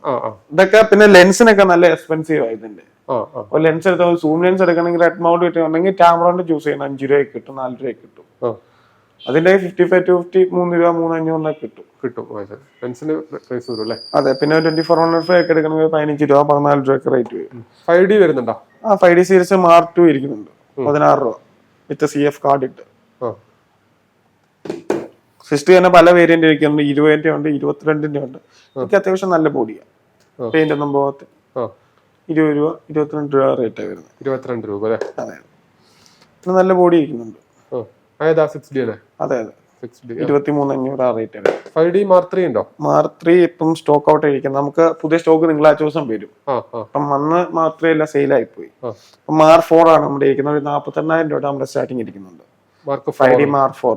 ഇതൊക്കെ പിന്നെ ലെൻസിനൊക്കെ നല്ല എക്സ്പെൻസീവ് ആയി ഇതിന്റെ. ഒരു ലെൻസ് എടുത്താൽ സൂം ലെൻസ് എടുക്കണമെങ്കിൽ റെഡ് മൗണ്ട് കിട്ടുന്നുണ്ടെങ്കിൽ ക്യാമറ ചൂസ് ചെയ്യണം. 5 രൂപയ്ക്ക് കിട്ടും, 4 രൂപയ്ക്ക് കിട്ടും. അതിന്റെ 55-50 3 രൂപ 3,500 കിട്ടും. അതെ, പിന്നെ 2400 ഒക്കെ എടുക്കണമെങ്കിൽ 15 രൂപ 14 രൂപ റേറ്റ് വരും. 5D വരുന്നുണ്ടോ? 5D സീരീസ് Mark II ഇരിക്കുന്നുണ്ട്. 16 രൂപ വിത്ത് CF കാർഡ് ഇട്ട്. 60 തന്നെ പല വേരിയന്റ് ഇരിക്കുന്നുണ്ട്. 20ന്റെ ഉണ്ട്, 22ന്റെ ഉണ്ട്. എനിക്ക് അത്യാവശ്യം നല്ല ബോഡിയാണ്. പെയിന്റ് ഒന്നും പോകത്ത്. 20 രൂപ 22 രൂപ റേറ്റ് വരുന്നത്. 22 രൂപ അല്ലേ? അതെ, നല്ല ബോഡി ഇരിക്കുന്നുണ്ട്. അതെ അതെ, 23,500 റേറ്റ് ആണ്. 5D Mark III ഉണ്ടോ? Mark III ഇപ്പം സ്റ്റോക്ക് ഔട്ട് ആയിരിക്കും. നമുക്ക് പുതിയ സ്റ്റോക്ക് തിങ്കളാഴ്ച ദിവസം വരും. അപ്പം വന്ന് Mark III എല്ലാം സെയിൽ ആയിപ്പോയി. Mark IV ആണ് നമ്മുടെ ഇരിക്കുന്നത്. 48,000 രൂപ നമ്മുടെ സ്റ്റാർട്ടിങ് ഇരിക്കുന്നുണ്ട്. 5D Mark IV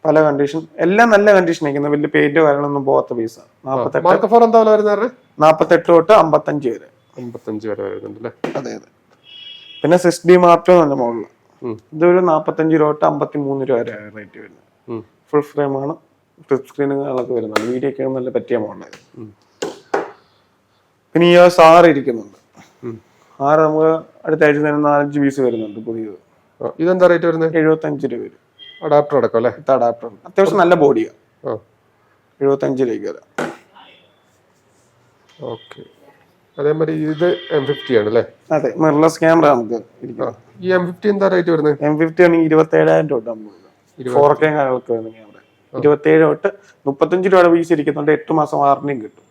പല കണ്ടീഷൻ, എല്ലാം നല്ല കണ്ടീഷൻ ആയിരിക്കുന്നത്. വലിയ പെയിന്റോ കാര്യങ്ങളൊന്നും പോകാത്ത പീസാണ്. 48 തൊട്ട് 55 വരെ. 55 വരെ വരുന്നുണ്ട്. അതെ അതെ. പിന്നെ 6D Mark II നല്ല മോഡല്. ഇതൊരു 45 രൂപ തൊട്ട് 53 രൂപ വരെ റേറ്റ് വരുന്നത്. ഫുൾ ഫ്രെയിം ആണ്. ഫ്ലിപ്പ് സ്ക്രീനുകളൊക്കെ വരുന്നത്. വീഡിയോ ഒക്കെ നല്ല പറ്റിയ മോഡലായത്. പിന്നെ ഈ സാറ് ഇരിക്കുന്നുണ്ട്. ആറ് നമുക്ക് അടുത്ത ആഴ്ച തന്നെ 4-5 പീസ് വരുന്നുണ്ട് പുതിയത്. ഇതെന്താ റേറ്റ് വരുന്നത്? 75 രൂപ വരും. അഡാപ്റ്റർ അടക്കം അല്ലേ? അഡാപ്റ്റർ അത്യാവശ്യം നല്ല ബോഡിയാണ്. 75 വരാം. ഓക്കെ. അതേമാതിരി ഇത് M50 ആണ് അല്ലേ? അതെ, മിറർലെസ് ക്യാമറ നമുക്ക്. ഈ M50 എന്താ റേറ്റ് വരുന്നത്? M50 ആണെങ്കിൽ 27,000 രൂപ. 4K കാര്യങ്ങളൊക്കെ വരുന്ന ക്യാമറ 27 തൊട്ട് 35 രൂപയുടെ പീസ് ഇരിക്കുന്നുണ്ട്. 8 മാസം വാറന്റിയും കിട്ടും.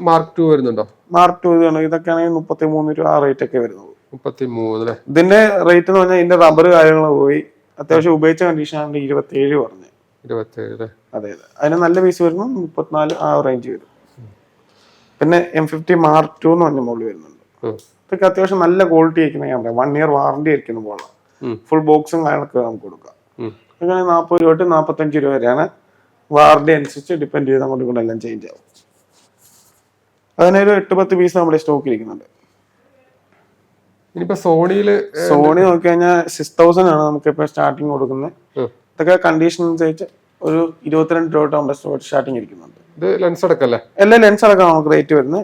Mark II വരുന്നുണ്ടോ? Mark II ഇതൊക്കെ ആണെങ്കിൽ 33 രൂപ ആ റേറ്റ് ഒക്കെ വരുന്നത്. 33. ഇതിന്റെ റേറ്റ് എന്ന് പറഞ്ഞാൽ ഇതിന്റെ റബ്ബർ കാര്യങ്ങൾ പോയി അത്യാവശ്യം ഉപയോഗിച്ച കണ്ടീഷൻ ആണ് 27 പറഞ്ഞു. 27. അതെ അതെ. അതിന് നല്ല പീസ് വരുമ്പോൾ 34 ആ റേഞ്ച് വരും. പിന്നെ M50 Mark II എന്ന് പറഞ്ഞ മോഡൽ വരുന്നുണ്ട്. ഇതൊക്കെ അത്യാവശ്യം നല്ല ക്വാളിറ്റി ആയിരിക്കുന്ന ക്യാമറ. 1 ഇയർ വാറന്റി ആയിരിക്കുന്ന പോലാണ്. ഫുൾ ബോക്സും കാര്യങ്ങളൊക്കെ നമുക്ക് കൊടുക്കാം. അങ്ങനെ 40 രൂപ തൊട്ട് 45 രൂപ വരെയാണ്. വാറന്റി അനുസരിച്ച് ഡിപ്പെൻഡ് ചെയ്ത് അങ്ങോട്ട് കൊണ്ടെല്ലാം ചേഞ്ച് ആവും. അതിനൊരു 8-10 പീസ് നമ്മുടെ സ്റ്റോക്ക് ഇരിക്കുന്നുണ്ട്. ഇനിയിപ്പോ സോണി നോക്കി കഴിഞ്ഞാൽ 6,000 ആണ് നമുക്ക് ഇപ്പൊ സ്റ്റാർട്ടിങ് കൊടുക്കുന്നത്. ഇതൊക്കെ കണ്ടീഷൻ അനുസരിച്ച് ഒരു 22 രൂപ നമ്മുടെ സ്റ്റാർട്ടിങ് ഇരിക്കുന്നുണ്ട്. ലെൻസ് അടക്കല്ലേ? എല്ലാ ലെൻസ് അടക്കം നമുക്ക് റേറ്റ് വരുന്നത്.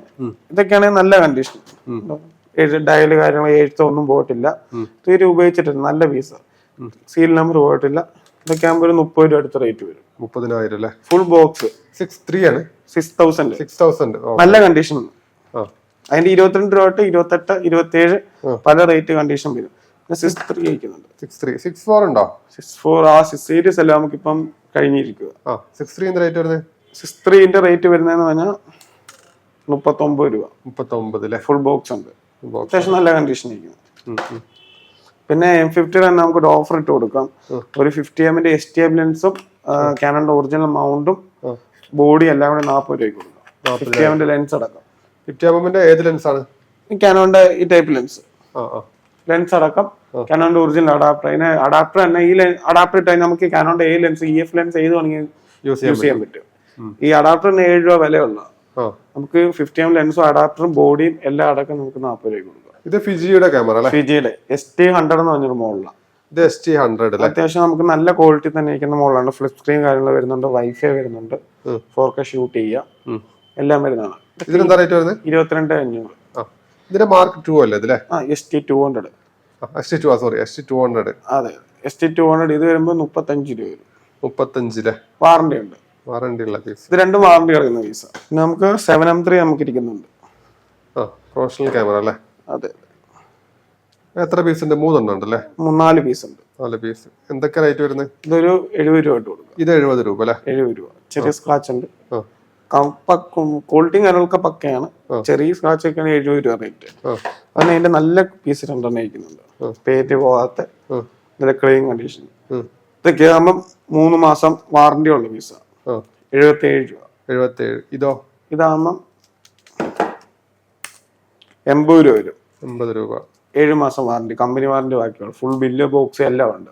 ഇതൊക്കെയാണെങ്കിൽ നല്ല കണ്ടീഷൻ. ഡയല് കാര്യങ്ങൾ എഴുത്തൊന്നും പോയിട്ടില്ല. തീരെ ഉപയോഗിച്ചിട്ടില്ല. നല്ല പീസ്. സീൽ നമ്പർ പോയിട്ടില്ല. ഇതൊക്കെ ആകുമ്പോൾ ഒരു 30 രൂപ അടുത്ത റേറ്റ് വരും. 30,000 അല്ലേ? ഫുൾ ബോക്സ് 6.3 ആണ്. 6,000 നല്ല കണ്ടീഷൻ. അതിന്റെ 22 രൂപ തൊട്ട് 28, 27 പല റേറ്റ് കണ്ടീഷൻ വരും. 6.3 കഴിക്കുന്നുണ്ട്. 6.4 ഉണ്ടോ? 6.4 ആ 6 സീരീസ് അല്ല നമുക്കിപ്പം കഴിഞ്ഞിരിക്കുക. 6.3 റേറ്റ് വരുന്നത്? 6.3 റേറ്റ് വരുന്നതെന്ന് പറഞ്ഞാൽ 39 രൂപ. 39 ഫുൾ ബോക്സ് ഉണ്ട്. അത്യാവശ്യം നല്ല കണ്ടീഷൻ ഇരിക്കുന്നത്. പിന്നെ M50 തന്നെ നമുക്ക് ഒരു ഓഫർ ഇട്ട് കൊടുക്കാം. ഒരു 50mm STM ലെൻസും കാനോണിന്റെ ഒറിജിനൽ മൗണ്ടും ബോഡി എല്ലാം കൂടെ 40 രൂപയ്ക്ക് കൊടുക്കാം. 50mm ലെൻസ് അടക്കം. 50mm ഏത് ലെൻസ് ആണ്? കാനോണിന്റെ ഈ ടൈപ്പ് ലെൻസ് ലെൻസ് അടക്കം കാനോണിന്റെ ഒറിജിനൽ അഡാപ്റ്റർ. അതിന് അഡാപ്റ്റർ തന്നെ ഈ അഡാപ്റ്റർ ഇട്ടാൽ നമുക്ക് കാനോണിന്റെ ലെൻസ് EF ലെൻസ് ഏത് വേണമെങ്കിൽ യൂസ് ചെയ്യാൻ പറ്റും. ഈ അഡാപ്റ്ററിന് 7 രൂപ വിലയുള്ള നമുക്ക് 50mm ലെൻസും അഡാപ്റ്ററും ബോഡിയും എല്ലാം അടക്കം നമുക്ക് 40 രൂപ കൊടുക്കാം. ഇത് ഫിജിയുടെ ക്യാമറ അല്ലേ? ഫിജിയുടെ ST100 എന്ന് പറഞ്ഞൊരു മോഡലാണ്. ഇത് ST100 അത്യാവശ്യം നമുക്ക് നല്ല ക്വാളിറ്റി തന്നെ ഇരിക്കുന്ന മോഡലാണ്. ഫ്ലിപ്പ് സ്ക്രീൻ കാര്യങ്ങൾ വരുന്നുണ്ട്, വൈഫൈ വരുന്നുണ്ട്, 4K ഷൂട്ട് ചെയ്യാം, എല്ലാം വരുന്നതാണ്. ഇതിനെന്താ റേറ്റ് വരുന്നത്? 22,500. ഇതിന്റെ മാർക്ക് 2 അല്ലേ ഇതിലെ? ST200. ST200. അതെ, ST200. ഇത് വരുമ്പോ 35 രൂപ വരും. 35 വാറണ്ടി ഉണ്ട്. വാറണ്ടി ഉള്ള പീസ്. ഇത് രണ്ടും വാറണ്ടി കിടക്കുന്ന പീസ. നമുക്ക് 7M3 നമുക്ക് ഇരിക്കുന്നുണ്ട്. പ്രൊഫഷണൽ ക്യാമറ അല്ലേ? അതെ. എത്ര പീസ് ഉണ്ട്? 3 എണ്ണം ഉണ്ടല്ലേ? 4 പീസ് ഉണ്ട്. 4 പീസ്. എന്തൊക്കെ റേറ്റ് വരുന്നത്? ഇതൊരു 70 രൂപ ഇട്ട് കൊടുക്കും. ഇത് 70 രൂപ അല്ലേ? 70 രൂപ. ചെറിയ സ്ക്രാച്ച് ഉണ്ട്. ക്വാളിറ്റി കാര്യങ്ങളൊക്കെ പക്കയാണ്. ചെറിയ സ്ക്രാച്ച് ഒക്കെ 70 രൂപ റേറ്റ്. അതിന് അതിന്റെ നല്ല പീസ് 2 എണ്ണം ഇരിക്കുന്നുണ്ട്. പേറ്റ് പോകാത്ത നല്ല ക്ലീൻ കണ്ടീഷൻ. ഇതൊക്കെ ആകുമ്പോൾ 3 മാസം വാറണ്ടി ഉള്ള പീസ. 77 രൂപ. 77. ഇതോ? ഇതാകുമ്പം 80 രൂപ വരും. 80 രൂപ. 7 മാസം വാറണ്ടി, കമ്പനി വാറണ്ടി ബാക്കിയുള്ളൂ. ഫുൾ ബില്ല് ബോക്സ് എല്ലാം ഉണ്ട്.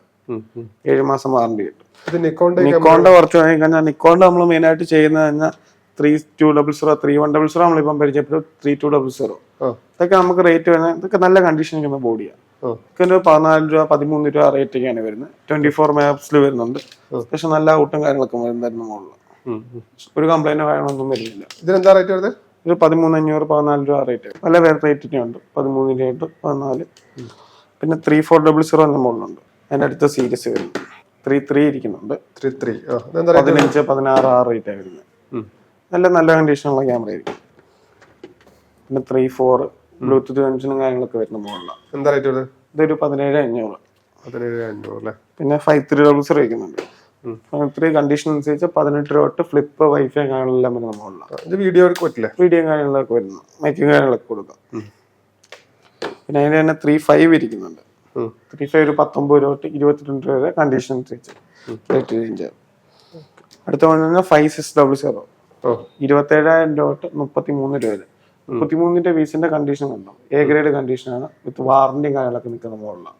7 മാസം വാറണ്ടി കിട്ടും. നിക്കോണിന്റെ കുറച്ച് കഴിഞ്ഞാൽ നിക്കോണിന്റെ നമ്മൾ മെയിൻ ആയിട്ട് ചെയ്യുന്നത് കഴിഞ്ഞാൽ 3200, 3100 നമ്മളിപ്പം പരിചയപ്പെട്ടു. 3200 ഇതൊക്കെ നമുക്ക് റേറ്റ് വരുന്നത്. ഇതൊക്കെ നല്ല കണ്ടീഷൻ ഇരിക്കുന്ന ബോഡിയാണ്. ഇതൊക്കെ 14 രൂപ 13 രൂപ റേറ്റ് ഒക്കെയാണ് വരുന്നത്. 24 മെഗാപിക്സൽ വരുന്നുണ്ട്. പക്ഷെ നല്ല ഔട്ടും കാര്യങ്ങളൊക്കെ വരുന്ന മുകളിൽ ഒരു കംപ്ലൈന്റോ കാര്യങ്ങളൊന്നും വരുന്നില്ല. ഇതിനെന്താ റേറ്റ് വരുന്നത്? ഒരു 13,500, 14 രൂപ റേറ്റ്. പല വേറെ റേറ്റിനും ഉണ്ട്. 13 രൂപ, 14. പിന്നെ 3400 എന്ന മോഡലുണ്ട്. അതിന്റെ അടുത്ത സീരീസ് വരുന്നത് 33 ഇരിക്കുന്നുണ്ട്. 15, 16 ആ റേറ്റ് ആണ് വരുന്നത്. നല്ല നല്ല കണ്ടീഷനുള്ള ക്യാമറ ആയിരിക്കും. പിന്നെ 3.4 ബ്ലൂടൂത്ത് കണക്ഷനും കാര്യങ്ങളൊക്കെ വരുന്ന മോഡലാണ്. എന്താ റേറ്റ് വരുന്നത്? ഇതൊരു 17,500. 17,500 അല്ലേ? പിന്നെ 5300 വയ്ക്കുന്നുണ്ട്. 53 കണ്ടീഷൻ അനുസരിച്ച് 18 രൂപ തൊട്ട് ഫ്ലിപ്പ്, വൈഫൈ കാര്യങ്ങളെല്ലാം വരുന്ന മോഡലാണ്. ഇത് വീഡിയോ പറ്റില്ല? വീഡിയോ കാര്യങ്ങളൊക്കെ വരുന്നു, മൈക്കിങ് കാര്യങ്ങളൊക്കെ കൊടുക്കാം. പിന്നെ അതിന്റെ തന്നെ 3.5 ഇരിക്കുന്നുണ്ട്. 3.5 ഒരു 19 രൂപ തൊട്ട് 22 രൂപ വരെ കണ്ടീഷൻ അനുസരിച്ച് റേറ്റ് റേഞ്ച്. അടുത്ത വന്നത് 5600. 27,000 രൂപ തൊട്ട് 33 രൂപ വരെ. 33ന്റെ പീസിന്റെ കണ്ടീഷൻ കണ്ടോ? A ഗ്രേഡ് കണ്ടീഷനാണ്. വിത്ത് വാറന്റിയും കാര്യങ്ങളൊക്കെ നിൽക്കുന്ന മോഡലാണ്.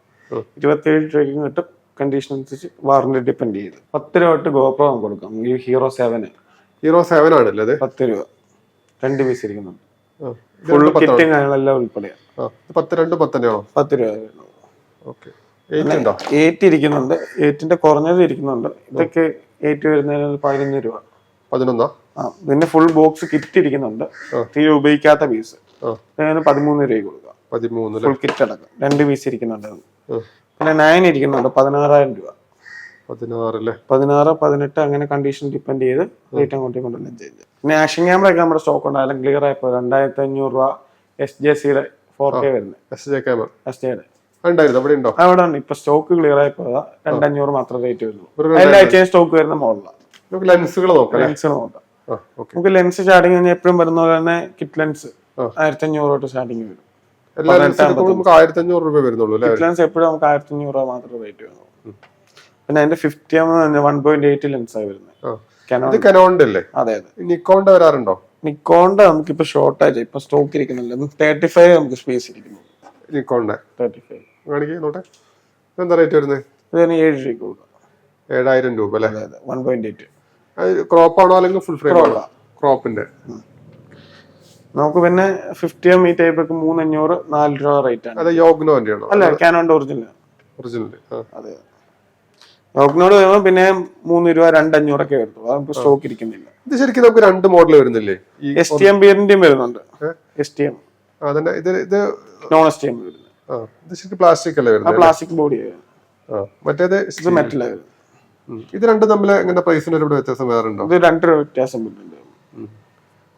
27 രൂപയ്ക്ക് കിട്ടും. കണ്ടീഷൻ അനുസരിച്ച് വാറന്റി ഡിപ്പെൻഡ് ചെയ്ത്. 10 രൂപ തൊട്ട് GoPro കൊടുക്കാം. ഈ Hero 7 ആണല്ലേ? 10 രൂപ 2 പീസ് ഇരിക്കുന്നുണ്ട്. ഫുൾ കിറ്റും കാര്യങ്ങളെല്ലാം ഉൾപ്പെടെയാണ്. 10 രൂപ. 8 ഇരിക്കുന്നുണ്ട്. 8ന്റെ കുറഞ്ഞത് ഇരിക്കുന്നുണ്ട്. ഇതൊക്കെ 8 വരുന്നതിന് 11 രൂപ. 11. പിന്നെ ഫുൾ ബോക്സ് കിറ്റ് ഇരിക്കുന്നുണ്ട്. തീരെ ഉപയോഗിക്കാത്ത പീസ് 13 രൂപ കൊടുക്കാം. 13 ഫുൾ കിറ്റ് അടക്കം 2 പീസ് ഇരിക്കുന്നുണ്ട്. പിന്നെ 9 ഇരിക്കുന്നുണ്ട്. 16,000 രൂപ. 16, 18 അങ്ങനെ കണ്ടീഷൻ ഡിപ്പെൻഡ് ചെയ്ത് റേറ്റ് അങ്ങോട്ടും കൊണ്ടുവന്ന് ചേഞ്ച്. പിന്നെ ആക്ഷൻ ക്യാമറ ഒക്കെ നമ്മുടെ സ്റ്റോക്ക് ഉണ്ടായാലും ക്ലിയർ ആയപ്പോ 2,500 രൂപ SJCയുടെ 4K വരുന്നത്. അവിടെ ഉണ്ട്. ഇപ്പൊ സ്റ്റോക്ക് ക്ലിയർ ആയപ്പോ 2,500 മാത്രം റേറ്റ് വരുന്നു. എല്ലാ ആഴ്ചയും സ്റ്റോക്ക് വരുന്ന മോഡലാണ്. ലെൻസുകൾ നോക്കാം. നമുക്ക് ലെൻസ് സ്റ്റാർട്ടിങ് കഴിഞ്ഞാൽ എപ്പോഴും വരുന്ന പോലെ തന്നെ കിറ്റ് ലെൻസ് 1,500 തൊട്ട് സ്റ്റാർട്ടിങ് വരും. 1,500 രൂപ വരുന്നുള്ളൂ. കിറ്റ് ലെൻസ് എപ്പോഴും നമുക്ക് 1,500 രൂപ മാത്രം റേറ്റ് വരുന്നു. പിന്നെ അതിന്റെ 50mm 1.8 ലെൻസ് ആയി വരുന്നത്. അതെ. നിക്കോണിന്റെ വരാറുണ്ടോ? നിക്കോണിന്റെ നമുക്കിപ്പോ ഷോർട്ട് ആയിട്ട് ഇപ്പൊ സ്റ്റോക്ക് ഇരിക്കുന്നില്ല. 35 നമുക്ക് സ്പേസ് ഇരിക്കുന്നു. നിക്കോണിന്റെ 35 എന്താ റേറ്റ് വരുന്നത്? 7 രൂപ കൊടുക്കാം. 7,000 രൂപ അല്ലേ? 1.8. ക്രോപ്പ് ആണോ അല്ലെങ്കിൽ ഫുൾ ഫ്രെയിം? ക്രോപ്പിന്റെ. നമുക്ക് പിന്നെ 50mm ഈ ടൈപ്പ് ഒക്കെ 3,500, 4 രൂപ റേറ്റ് ആണ്. അല്ല, കാനോണിന്റെ ഒറിജിനൽ. അതെ. യോഗ്നോട് വരുമ്പോൾ പിന്നെ 3 രൂപ 2,500 ഒക്കെ വരുന്നു. നമുക്ക് സ്റ്റോക്ക് ഇരിക്കുന്നില്ല. ഇത് ശരിക്കും നമുക്ക് 2 മോഡൽ വരുന്നില്ലേ? STM ബിയറിന്റെയും വരുന്നുണ്ട്. STM ഇത് നോൺ STM വരുന്നത്. ഇത് ശരിക്കും പ്ലാസ്റ്റിക് അല്ലേ വരുന്നത്? Plastic body. മറ്റേത് മെറ്റൽ ആയിരുന്നു. ഇത് രണ്ടും തമ്മിൽ എങ്ങനെ പ്രൈസിന് ഒരു വ്യത്യാസം വേറുണ്ടോ? ഇത് 2 രൂപ വ്യത്യാസം വരുന്നുണ്ട്.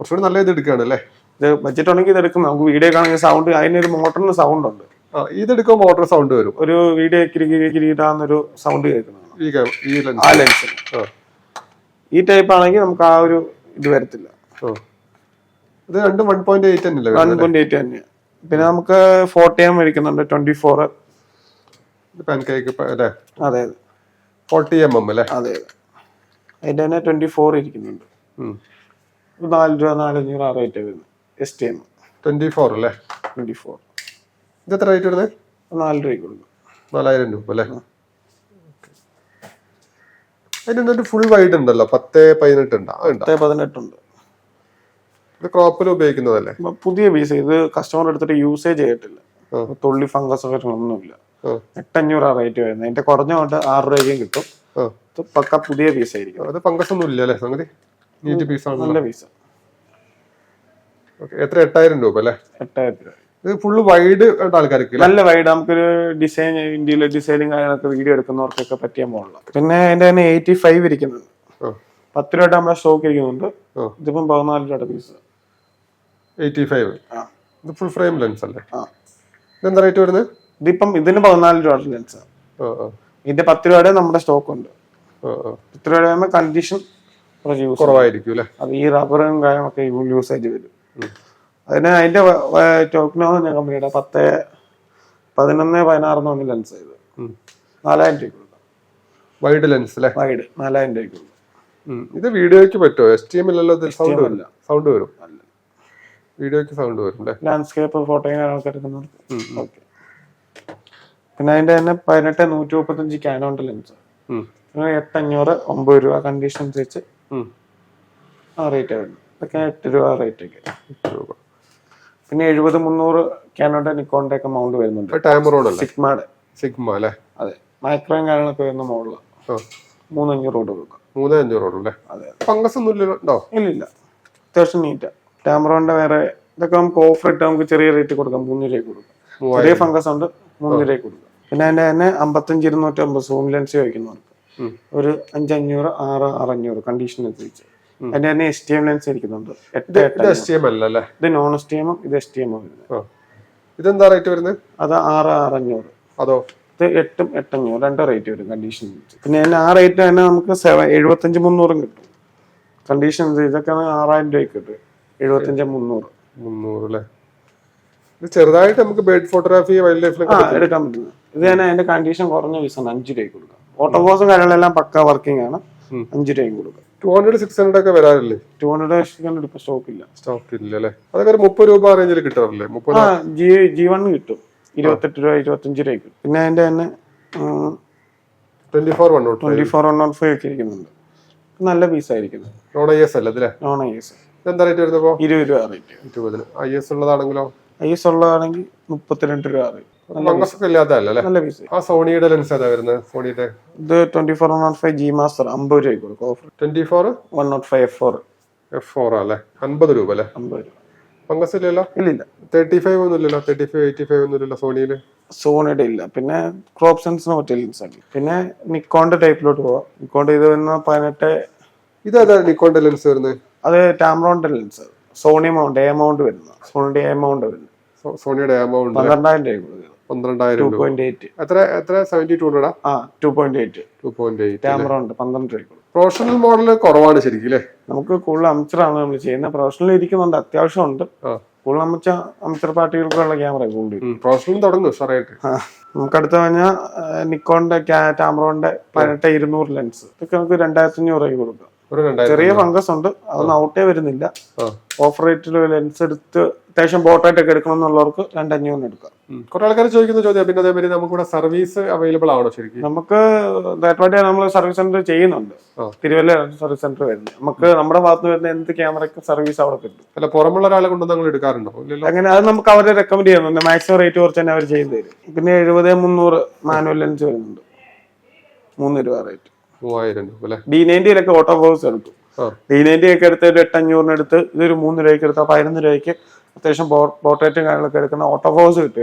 കുറച്ചുകൂടി നല്ല ഇത് എടുക്കുകയാണ് അല്ലേ? ഇത് ബഡ്ജറ്റ് ഉണ്ടെങ്കിൽ ഇത് എടുക്കും. നമുക്ക് വീഡിയോ കാണുന്ന സൗണ്ട്, അതിനൊരു മോട്ടറിന് സൗണ്ട് ഉണ്ട്. ഇതെടുക്കുമ്പോൾ മോട്ടോർ സൗണ്ട് വരും. ഒരു വീഡിയോ കിരികിടാന്നൊരു സൗണ്ട് കേൾക്കുന്നതാണ് ആ ലെൻസിന്. ഈ ടൈപ്പ് ആണെങ്കിൽ നമുക്ക് ആ ഒരു ഇത് വരത്തില്ല. ഇത് രണ്ടും 1.8 തന്നെയാണ്. പിന്നെ നമുക്ക് 40mm ഇരിക്കുന്നുണ്ട്. 24 പാൻകേക്ക് അല്ലേ? അതെ 40mm അല്ലേ? അതെ. അതിന്റെ തന്നെ 24 ഇരിക്കുന്നുണ്ട്. 4 രൂപ 4,500 ആ റേറ്റ് വരുന്നത്. STM 24 അല്ലേ? 24. ഇത് എത്ര റേറ്റ് വരുന്നത്? 4 രൂപയ്ക്ക് കൊടുക്കും. 4000 രൂപ അല്ലേ? അതിന് ഫുൾ വൈഡ് ഉണ്ടല്ലോ, 10-18 ഉണ്ട്. 10-18 ഉണ്ട്. ഇത് ക്രോപ്പിൽ ഉപയോഗിക്കുന്നതല്ലേ? പുതിയ പീസ്. ഇത് കസ്റ്റമർ എടുത്തിട്ട് യൂസേജ് ചെയ്തിട്ടില്ല. തുള്ളി ഫംഗസ് ഒന്നുമില്ല. 8,500 ആ റേറ്റ് വരുന്നത്. അതിന്റെ കുറഞ്ഞ കൊണ്ട് 6 രൂപയ്ക്കും കിട്ടും. പക്ക പുതിയ പീസ് ആയിരിക്കും. അത് ഫംഗസ് ഒന്നും ഇല്ല അല്ലേ? സംഗതി നീറ്റ് പീസാണ്. നല്ല പീസ്. എത്ര? 8,000 രൂപ അല്ലേ? 8,000 രൂപ. ഇത് ഫുള്ള് വൈഡ് ആൾക്കാർക്ക് നല്ല വൈഡ്. നമുക്കൊരു ഡിസൈൻ, ഇന്ത്യയിലെ ഡിസൈനിങ് കാര്യങ്ങളൊക്കെ വീഡിയോ എടുക്കുന്നവർക്കൊക്കെ പറ്റിയ മോഡലാണ്. പിന്നെ അതിന്റെ തന്നെ 85 ഇരിക്കുന്നുണ്ട്. 10 രൂപ നമ്മുടെ സ്റ്റോക്ക് ഇരിക്കുന്നുണ്ട്. ഇതിപ്പം 14 രൂപയുടെ പീസ്. 85. ഇത് ഫുൾ ഫ്രെയിം ലെൻസ് അല്ലേ? ഇതെന്താ റേറ്റ് വരുന്നത്? ഇതിപ്പം ഇതിന് 14 രൂപയുടെ ലെൻസ്. ഇതിന്റെ 10 രൂപയുടെ നമ്മുടെ സ്റ്റോക്ക് ഉണ്ട്. 10 രൂപയുടെ കണ്ടീഷൻ കുറവായിരിക്കും അല്ലേ? അത് ഈ റബ്ബറും കാര്യങ്ങളൊക്കെ യൂസേജ് വരും. അതിന്റെ ടോക്കിനോ കമ്പനിയുടെ 10-11-16 ലെൻസ് ഇത് 4,000 രൂപ. വൈഡ് ലെൻസ് അല്ലേ? വൈഡ് 4,000 രൂപ. ഇത് വീഡിയോയ്ക്ക് പറ്റുമോ? STM ഇല്ലല്ലോ. സൗണ്ട് വരും. വീഡിയോയ്ക്ക് സൗണ്ട് വരും അല്ലേ? ലാൻഡ്സ്കേപ്പ് ഫോട്ടോയും കാര്യങ്ങളൊക്കെ എടുക്കുന്നവർക്ക് ഓക്കെ. പിന്നെ അതിന്റെ തന്നെ 18-135 കാനോണിന്റെ ലെൻസ് 8,500 9 രൂപ കണ്ടീഷൻ അനുസരിച്ച് ആ റേറ്റ് വരുന്നത്. ഇതൊക്കെ 8 രൂപ റേറ്റ് ഒക്കെ. പിന്നെ 70-300 കാനോണിന്റെ നിക്കോണിന്റെ ഒക്കെ മൗണ്ട് വരുന്നുണ്ട്. സിഗ്മ അല്ലേ? അതെ. മൈക്രോയും കാര്യങ്ങളൊക്കെ വരുന്ന മോഡലാണ്. 3,500 കൊടുക്കാം. 3,500 അല്ലേ? ഫംഗസ് ഒന്നും ഇല്ല. അത്യാവശ്യം നീറ്റാ. ടാമറോണിന്റെ വേറെ ഇതൊക്കെ നമുക്ക് ഓഫർ ഇട്ട് നമുക്ക് ചെറിയ റേറ്റ് കൊടുക്കാം. 3 രൂപയ്ക്ക് കൊടുക്കാം. ചെറിയ ഫംഗസ് ഉണ്ട്. 3 രൂപയ്ക്ക് കൊടുക്കാം. പിന്നെ അതിന്റെ തന്നെ 55-250 സൂം ലെൻസ് ചോദിക്കുന്നവർക്ക് ഒരു 5,500 6,500 കണ്ടീഷൻ അനുസരിച്ച്. അതിന്റെ തന്നെ STM ലെൻസ് ഇരിക്കുന്നുണ്ട്. ഇത് നോൺ STM, ഇത് STM വരുന്നത്. ഇതെന്താ റേറ്റ് വരുന്നത്? അത് 6,500. അതോ? ഇത് 8,500 രണ്ട് റേറ്റ് വരും കണ്ടീഷൻ. പിന്നെ അതിന് ആ റേറ്റ് തന്നെ നമുക്ക് 75-300 കിട്ടും കണ്ടീഷൻ. ഇതൊക്കെ 6,000 രൂപയ്ക്ക് കിട്ടും. 75-300 അല്ലേ? ഇത് ചെറുതായിട്ട് നമുക്ക് ബേർഡ് ഫോട്ടോഗ്രാഫി, വൈൽഡ് ലൈഫിലൊക്കെ എടുക്കാൻ പറ്റുന്നത്. ഇത് തന്നെ അതിന്റെ കണ്ടീഷൻ കുറഞ്ഞ പീസാണ്. 5 രൂപയ്ക്ക് കൊടുക്കാം. ഓട്ടോഫോസും കാര്യങ്ങളെല്ലാം പക്ക വർക്കിംഗ് ആണ്. 5 രൂപയ്ക്ക് കൊടുക്കാം. 200-600 ഒക്കെ വരാറില്ലേ? 200 ഇപ്പൊ സ്റ്റോക്ക് ഇല്ല അല്ലേ? അതൊക്കെ 30 രൂപ റേഞ്ചിൽ കിട്ടാറില്ലേ? G1 കിട്ടും. 28 രൂപ 25 രൂപ കിട്ടും. പിന്നെ അതിന്റെ തന്നെ 24-105 ഒക്കെ ഇരിക്കുന്നുണ്ട്. നല്ല പീസായിരിക്കുന്നത്. നോൺ IS അല്ലേ? Non IS. എന്താ റേറ്റ് വരുന്നത്? 20 രൂപ റേറ്റ്. 20. IS ഉള്ളതാണെങ്കിലോ? IS ഉള്ളതാണെങ്കിൽ 32 രൂപ റേറ്റ്. നല്ല പീസ്. ആ സോണിയുടെ ലെൻസ് ഏതാ വരുന്നത്? സോണിയുടെ ഇത് 24-105 G Master 50 രൂപയ്ക്ക് കൊടുക്കും ഓഫർ. 24-105 F4 അല്ലേ? 50 രൂപ അല്ലേ? 50 രൂപ. ഫംഗസ് ഇല്ലല്ലോ? ഇല്ല. 35 ഒന്നും ഇല്ലല്ലോ? 35-85 ഒന്നും ഇല്ലല്ലോ സോണിയുടെ ഇല്ല. പിന്നെ ക്രോപ്പ് സെൻസിന് പറ്റിയ ലെൻസ് ആണ്. പിന്നെ നിക്കോണിന്റെ ടൈപ്പിലോട്ട് പോവാം. നിക്കോണിന്റെ ഇത് വരുന്ന 18. ഇതേതാ നിക്കോണിന്റെ ലെൻസ് വരുന്നത്? അത് ടാമറോണിന്റെ lens. Sony mount A mount വരുന്നത്. സോണിയുടെ എ മൗണ്ട് വരുന്നത്. സോണിയുടെ എ മൗണ്ട് 12,000 രൂപ കൊടുക്കുന്നത്. 12,000. 2.8. എത്ര 72 2.8 ടാമറോണ്ട് 12 രൂപ. പ്രൊഫഷണൽ മോഡൽ കുറവാണ് ശരിക്കും അല്ലേ? നമുക്ക് കൂടുതൽ അമച്ചറാണ് നമ്മൾ ചെയ്യുന്നത്. പ്രൊഫഷണൽ ഇരിക്കുന്നുണ്ട്, അത്യാവശ്യം ഉണ്ട്. കൂടുതൽ അമച്ചർ പാർട്ടികൾക്കുള്ള ക്യാമറ കൂടുതൽ. പ്രൊഫഷണൽ തുടങ്ങും ഉഷാറായിട്ട്. നമുക്ക് അടുത്ത പറഞ്ഞാൽ നിക്കോണിന്റെ ടാമറോണിന്റെ 18-200 ലെൻസ്. ഇതൊക്കെ നമുക്ക് 2,500 രൂപ കൊടുക്കാം. ചെറിയ ഫംഗസ് ഉണ്ട്, അതൊന്നും ഔട്ടേ വരുന്നില്ല. ഓഫ് റേറ്റിൽ ലെൻസ് എടുത്ത് അത്യാവശ്യം ബോട്ടായിട്ട് ഒക്കെ എടുക്കണം എന്നുള്ളവർക്ക് 2,500 എടുക്കാം. കുറെ ആൾക്കാർ ചോദിക്കുന്ന ചോദ്യം. പിന്നെ അതേമാതിരി നമുക്കിവിടെ സർവീസ് അവൈലബിൾ ആണോ ശരിക്കും? നമുക്ക് നമ്മൾ സർവീസ് സെന്റർ ചെയ്യുന്നുണ്ട്. തിരുവല്ല സർവീസ് സെന്റർ വരുന്നത്. നമുക്ക് നമ്മുടെ ഭാഗത്ത് വരുന്ന എന്ത് ക്യാമറയ്ക്ക് സർവീസ് അവിടെ കിട്ടും. അല്ല, പുറമുള്ള ഒരാളെ കൊണ്ട് നമ്മൾ എടുക്കാറുണ്ടോ? അങ്ങനെ അത് നമുക്ക് അവരെ റെക്കമെൻഡ് ചെയ്യുന്നുണ്ട്. മാക്സിമം റേറ്റ് കുറച്ച് തന്നെ അവർ ചെയ്തു തരും. പിന്നെ 70-300 മാനുവൽ ലെൻസ് വരുന്നുണ്ട്. 3 രൂപ റേറ്റ്. 3,000 രൂപ അല്ലേ? D90 ഓട്ടോ ഫോക്കസ് എടുക്കും. D90 ഒക്കെ എടുത്ത് 8,500 എടുത്ത് ഇതൊരു 3 രൂപയ്ക്ക് എടുത്താൽ 11 രൂപയ്ക്ക് അത്യാവശ്യം പോർട്രേറ്റും കാര്യങ്ങളൊക്കെ എടുക്കുന്ന ഓട്ടോ ഫോക്കസ് കിട്ടും.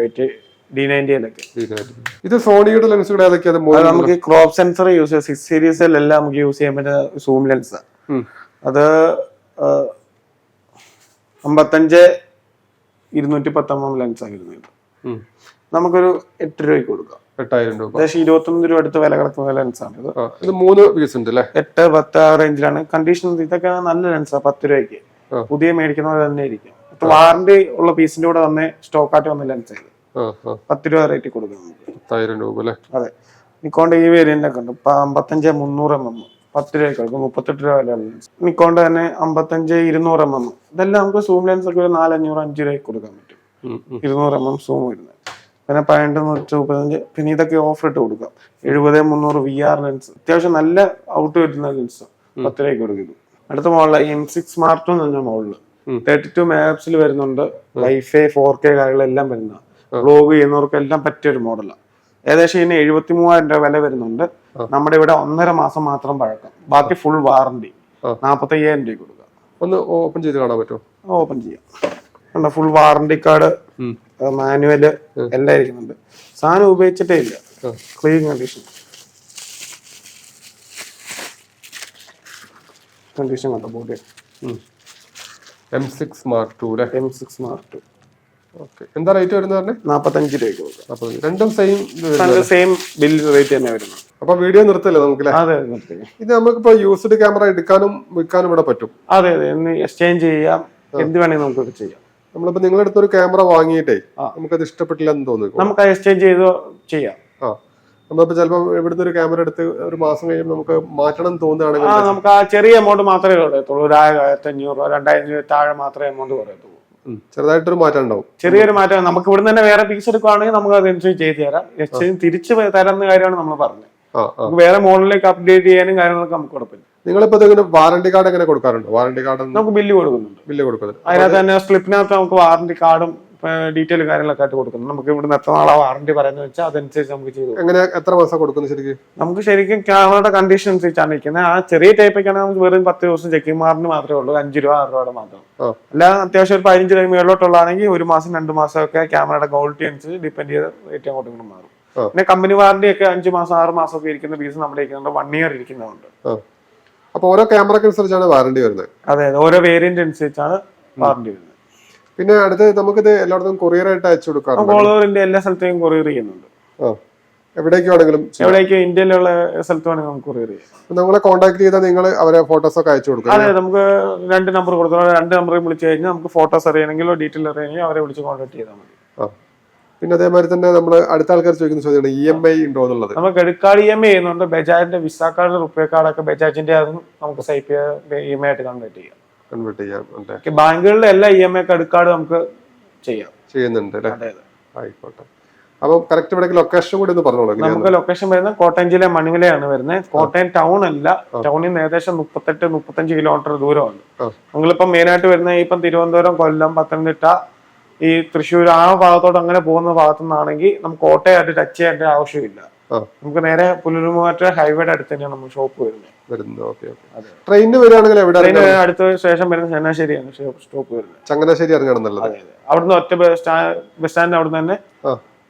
D90 ഇത് സോണിയുടെ ലെൻസുകൾ ഏതൊക്കെയാണ്? നമുക്ക് ക്രോപ്പ് സെൻസർ യൂസ് ചെയ്യാം. 6 സീരീസിലെല്ലാം നമുക്ക് യൂസ് ചെയ്യാൻ പറ്റുന്ന സൂം ലെൻസ്. അത് 55-210 ലെൻസ് ആയിരുന്നു. നമുക്കൊരു 8 രൂപയ്ക്ക് കൊടുക്കാം. 8,000 രൂപ. 21 രൂപ അടുത്ത് വില കിടക്കുന്ന ലെൻസാണ് ഇത്. 3 പീസ് ഉണ്ട് അല്ലേ? 8-10 ആ റേഞ്ചിലാണ്. കണ്ടീഷൻ ഇതൊക്കെ നല്ല ലെൻസാണ്. 10 രൂപയ്ക്ക് പുതിയ മേടിക്കുന്ന പോലെ തന്നെ ഇരിക്കും. വാറന്റി ഉള്ള പീസിന്റെ കൂടെ തന്നെ സ്റ്റോക്ക് ആയിട്ട് വന്ന ലെൻസ്. 10 രൂപ റേറ്റ് കൊടുക്കാം നമുക്ക്. 10,000 രൂപ അല്ലേ? അതെ. നിക്കോണിന്റെ ഈ വേരിയന്റ് ഒക്കെ ഉണ്ട്. ഇപ്പൊ 55-300 10 രൂപയ്ക്ക് കൊടുക്കും. 38 രൂപ വില. നിക്കോണിന്റെ തന്നെ 55-200 ഇതെല്ലാം നമുക്ക് സൂം ലെൻസ് ഒക്കെ 400-500 രൂപയ്ക്ക് കൊടുക്കാൻ പറ്റും. 200 സൂം വരുന്നത്. പിന്നെ 12-135. പിന്നെ ഇതൊക്കെ ഓഫർ ഇട്ട് കൊടുക്കാം. 70-300 VR ലെൻസ്, അത്യാവശ്യം നല്ല ഔട്ട് വരുന്ന ലെൻസ് 10 രൂപയ്ക്ക് കൊടുക്കും. അടുത്ത മോഡല് M6 Smart 2 എന്ന് പറഞ്ഞ മോഡല് 32 മെഗാപിക്സൽ വരുന്നുണ്ട്. വൈഫൈ 4K കാര്യങ്ങളെല്ലാം വരുന്ന വ്ലോഗ് ചെയ്യുന്നവർക്കെല്ലാം പറ്റിയൊരു മോഡലാണ്. ഏകദേശം ഇതിന് 73,000 രൂപ വില വരുന്നുണ്ട്. നമ്മുടെ ഇവിടെ 1.5 മാസം മാത്രം പഴക്കം, ബാക്കി ഫുൾ വാറണ്ടി 45,000 രൂപ കൊടുക്കാം. ഒന്ന് ഓപ്പൺ ചെയ്ത് കാണാൻ പറ്റുമോ? ഓപ്പൺ ചെയ്യാം. ഫുൾ വാറണ്ടി കാർഡ്, മാനുവല് എല്ലാം ഇരിക്കുന്നുണ്ട്. സാധനം ഉപയോഗിച്ചിട്ടേ ഇല്ല, ക്ലീൻ കണ്ടീഷൻ കണ്ടോ ബോഡി. M6 Smart 2 അല്ലേ? M6 Smart 2. ഓക്കെ. എന്താ റേറ്റ് വരുന്നത്? 45 രൂപയ്ക്ക് കൊടുക്കാം. രണ്ടും സെയിം ബിൽ റേറ്റ് തന്നെ വരുന്നത്. അപ്പൊ വീഡിയോ നിർത്തല്ലേ നമുക്ക്? അതെ, ഇത് നമുക്കിപ്പോ യൂസ്ഡ് ക്യാമറ എടുക്കാനും വിൽക്കാനും ഇവിടെ പറ്റും. അതെ, എക്സ്ചേഞ്ച് ചെയ്യാം, എന്ത് വേണമെങ്കിൽ നമുക്ക് ചെയ്യാം. നമ്മളിപ്പോ നിങ്ങളുടെ അടുത്തൊരു ക്യാമറ വാങ്ങിയിട്ടേ നമുക്കത് ഇഷ്ടപ്പെട്ടില്ല എന്ന് തോന്നുന്നു, നമുക്ക് എക്സ്ചേഞ്ച് ചെയ്ത് ചെയ്യാം. നമ്മളിപ്പോ ചിലപ്പോ ഇവിടുത്തെ ഒരു ക്യാമറ എടുത്ത് ഒരു മാസം കഴിയുമ്പോൾ നമുക്ക് മാറ്റണം തോന്നുകയാണെങ്കിൽ നമുക്ക് ആ ചെറിയ എമൗണ്ട് മാത്രമേ കുറയത്തുള്ളൂ. 1,500 2,000 രൂപ താഴെ മാത്രമേ എമൗണ്ട് കുറയത്തുള്ളൂ. ചെറുതായിട്ടൊരു മാറ്റം ഉണ്ടാവും, ചെറിയൊരു മാറ്റം. നമുക്ക് ഇവിടെ തന്നെ വേറെ പീസ് എടുക്കുവാണെങ്കിൽ നമുക്ക് അതനുസരിച്ച് ചെയ്ത് തരാം. എക്സ്ചേഞ്ച് തിരിച്ചു തരുന്ന കാര്യമാണ് നമ്മൾ പറഞ്ഞത്. നമുക്ക് വേറെ മോഡലിലേക്ക് അപ്ഡേറ്റ് ചെയ്യാനും കാര്യങ്ങളൊക്കെ നമുക്ക് കുഴപ്പമില്ല. നിങ്ങളിപ്പോ വാറണ്ടി കാർഡ് എങ്ങനെ കൊടുക്കാറുണ്ട്? വാറണ്ടി കാർഡ് നമുക്ക് ബില്ല് കൊടുക്കുന്നുണ്ട്. അതിനകത്ത് തന്നെ സ്ലിപ്പിനകത്ത് നമുക്ക് വാറണ്ടി കാർഡും ഡീറ്റെയിൽ കാര്യങ്ങളൊക്കെ ആയിട്ട് കൊടുക്കുന്നു. നമുക്ക് ഇവിടുന്ന് എത്ര നാളെ വാറണ്ടി പറയുന്നത് വെച്ചാൽ അതനുസരിച്ച് നമുക്ക് ചെയ്തു. എങ്ങനെ എത്ര മാസം കൊടുക്കുന്നു ശരിക്കും? നമുക്ക് ശരിക്കും ക്യാമറയുടെ കണ്ടീഷൻ അനുസരിച്ചാണ് ഇരിക്കുന്നത്. ആ ചെറിയ ടൈപ്പൊക്കെ ആണെങ്കിൽ നമുക്ക് വെറും 10 ദിവസം ചെക്കിംഗ് മാറിന് മാത്രമേ ഉള്ളൂ. 5 രൂപ 6 രൂപയുടെ മാത്രം. അല്ലാതെ അത്യാവശ്യം ഒരു 15 രൂപ മേളിലോട്ടുള്ളതാണെങ്കിൽ 1 മാസം 2 മാസം ഒക്കെ ക്യാമറയുടെ ക്വാളിറ്റി അനുസരിച്ച് ഡിപ്പെൻഡ് ചെയ്ത് റേറ്റ് അങ്ങോട്ടും ഇങ്ങോട്ടും മാറും. പിന്നെ കമ്പനി വാറണ്ടി ഒക്കെ 5 മാസം 6 മാസം ഒക്കെ ഇരിക്കുന്ന പീസ് നമ്മുടെ ഇരിക്കുന്നുണ്ട്. 1 ഇയർ ഇരിക്കുന്നുണ്ട്. അപ്പൊ ഓരോ ക്യാമറക്ക് അനുസരിച്ചാണ് വാറണ്ടി വരുന്നത്? അതെ, ഓരോ വേരിയന്റ് അനുസരിച്ചാണ് വാറണ്ടി വരുന്നത്. പിന്നെ അടുത്ത് നമുക്കിത് എല്ലായിടത്തും കൊറിയർ ആയിട്ട് അയച്ചു കൊടുക്കാം. ഓൾ ഓവർ ഇന്ത്യ എല്ലാ സ്ഥലത്തേക്കും കൊറിയർ ചെയ്യുന്നുണ്ട്. എവിടേക്ക് വേണമെങ്കിലും, ഇന്ത്യയിലുള്ള സ്ഥലത്ത് വേണമെങ്കിൽ നമുക്ക് കൊറിയർ ചെയ്യാം. നമ്മളെ കോൺടാക്ട് ചെയ്താൽ നിങ്ങൾ അവരെ ഫോട്ടോസ് ഒക്കെ അയച്ചു കൊടുക്കും? അതെ, നമുക്ക് 2 നമ്പർ കൊടുത്തു. 2 നമ്പറിൽ വിളിച്ചു കഴിഞ്ഞാൽ നമുക്ക് ഫോട്ടോസ് അറിയണമെങ്കിലോ ഡീറ്റെയിൽ അറിയണമെങ്കിൽ അവരെ വിളിച്ച് കോൺടാക്ട് ചെയ്താൽ മതി. പിന്നെ അതേമാതിരി തന്നെ നമ്മൾ അടുത്ത ആൾക്കാർ ചോദിക്കുന്ന ചോദ്യമാണ് EMI ഉണ്ടോ എന്നുള്ളത്. നമ്മൾ ക്രെഡിറ്റ് കാർഡ് EMI ചെയ്യുന്നുണ്ട്. ബജാജിന്റെ വിസ കാർഡ്, റുപ്പേ കാർഡൊക്കെ ബജാജിന്റെ അതും നമുക്ക് EMI ആയിട്ട് കൺവേർട്ട് ചെയ്യാം. ബാങ്കുകളിലെ എല്ലാ EMI ക്രെഡിറ്റ് കാർഡ് നമുക്ക് ചെയ്യുന്നുണ്ട് അല്ലേ? ആയിക്കോട്ടെ. അപ്പൊ കറക്റ്റ് ഇവിടെ ലൊക്കേഷൻ കൂടി ഒന്ന് പറഞ്ഞോളൂ. നമുക്ക് ലൊക്കേഷൻ വരുന്നത് കോട്ടയം ജില്ല മണിമലയാണ് വരുന്നത്. കോട്ടയം ടൗൺ അല്ല, ടൗണിൽ നിന്ന് ഏകദേശം 38-35 കിലോമീറ്റർ ദൂരമാണ്. നിങ്ങളിപ്പം മെയിനായിട്ട് വരുന്ന ഇപ്പം തിരുവനന്തപുരം, കൊല്ലം, പത്തനംതിട്ട, ഈ തൃശ്ശൂർ ആ ഭാഗത്തോട്ട് അങ്ങനെ പോകുന്ന ഭാഗത്തു നിന്നാണെങ്കിൽ നമുക്ക് കോട്ടയമായിട്ട് ടച്ച് ചെയ്യേണ്ട ആവശ്യമില്ല. നമുക്ക് നേരെ പുനലൂർമാറ്റ് ഹൈവേയുടെ അടുത്ത് തന്നെയാണ് നമ്മൾ ഷോപ്പ് വരുന്നത്. ട്രെയിനിന് വരികയാണെങ്കിൽ അടുത്ത സ്റ്റേഷൻ വരുന്നത് ചങ്ങനാശ്ശേരിയാണ് സ്റ്റോപ്പ് വരുന്നത്. ചങ്ങനാശ്ശേരി ഇറങ്ങണം നല്ലത്. അവിടുന്ന് ഒറ്റ ബസ് സ്റ്റാൻഡ് അവിടെ തന്നെ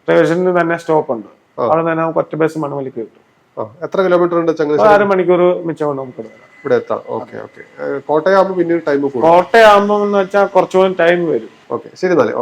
സ്റ്റേഷനിൽ തന്നെ സ്റ്റോപ്പ് ഉണ്ട്. അവിടെ തന്നെ നമുക്ക് ഒറ്റ ബസ് മണമലിക്ക് കിട്ടും. എത്ര കിലോമീറ്റർ ഉണ്ട്? 1/2 മണിക്കൂർ മിച്ചം കൊണ്ട് നമുക്ക് ഇവിടെ എത്താം. കോട്ടയം ആകുമ്പോൾ പിന്നീട് ടൈം കൂടും. കോട്ടയം ആകുമ്പോൾ എന്ന് വെച്ചാൽ കുറച്ചുകൂടി ടൈം വരും. ശരി എന്നാലേ.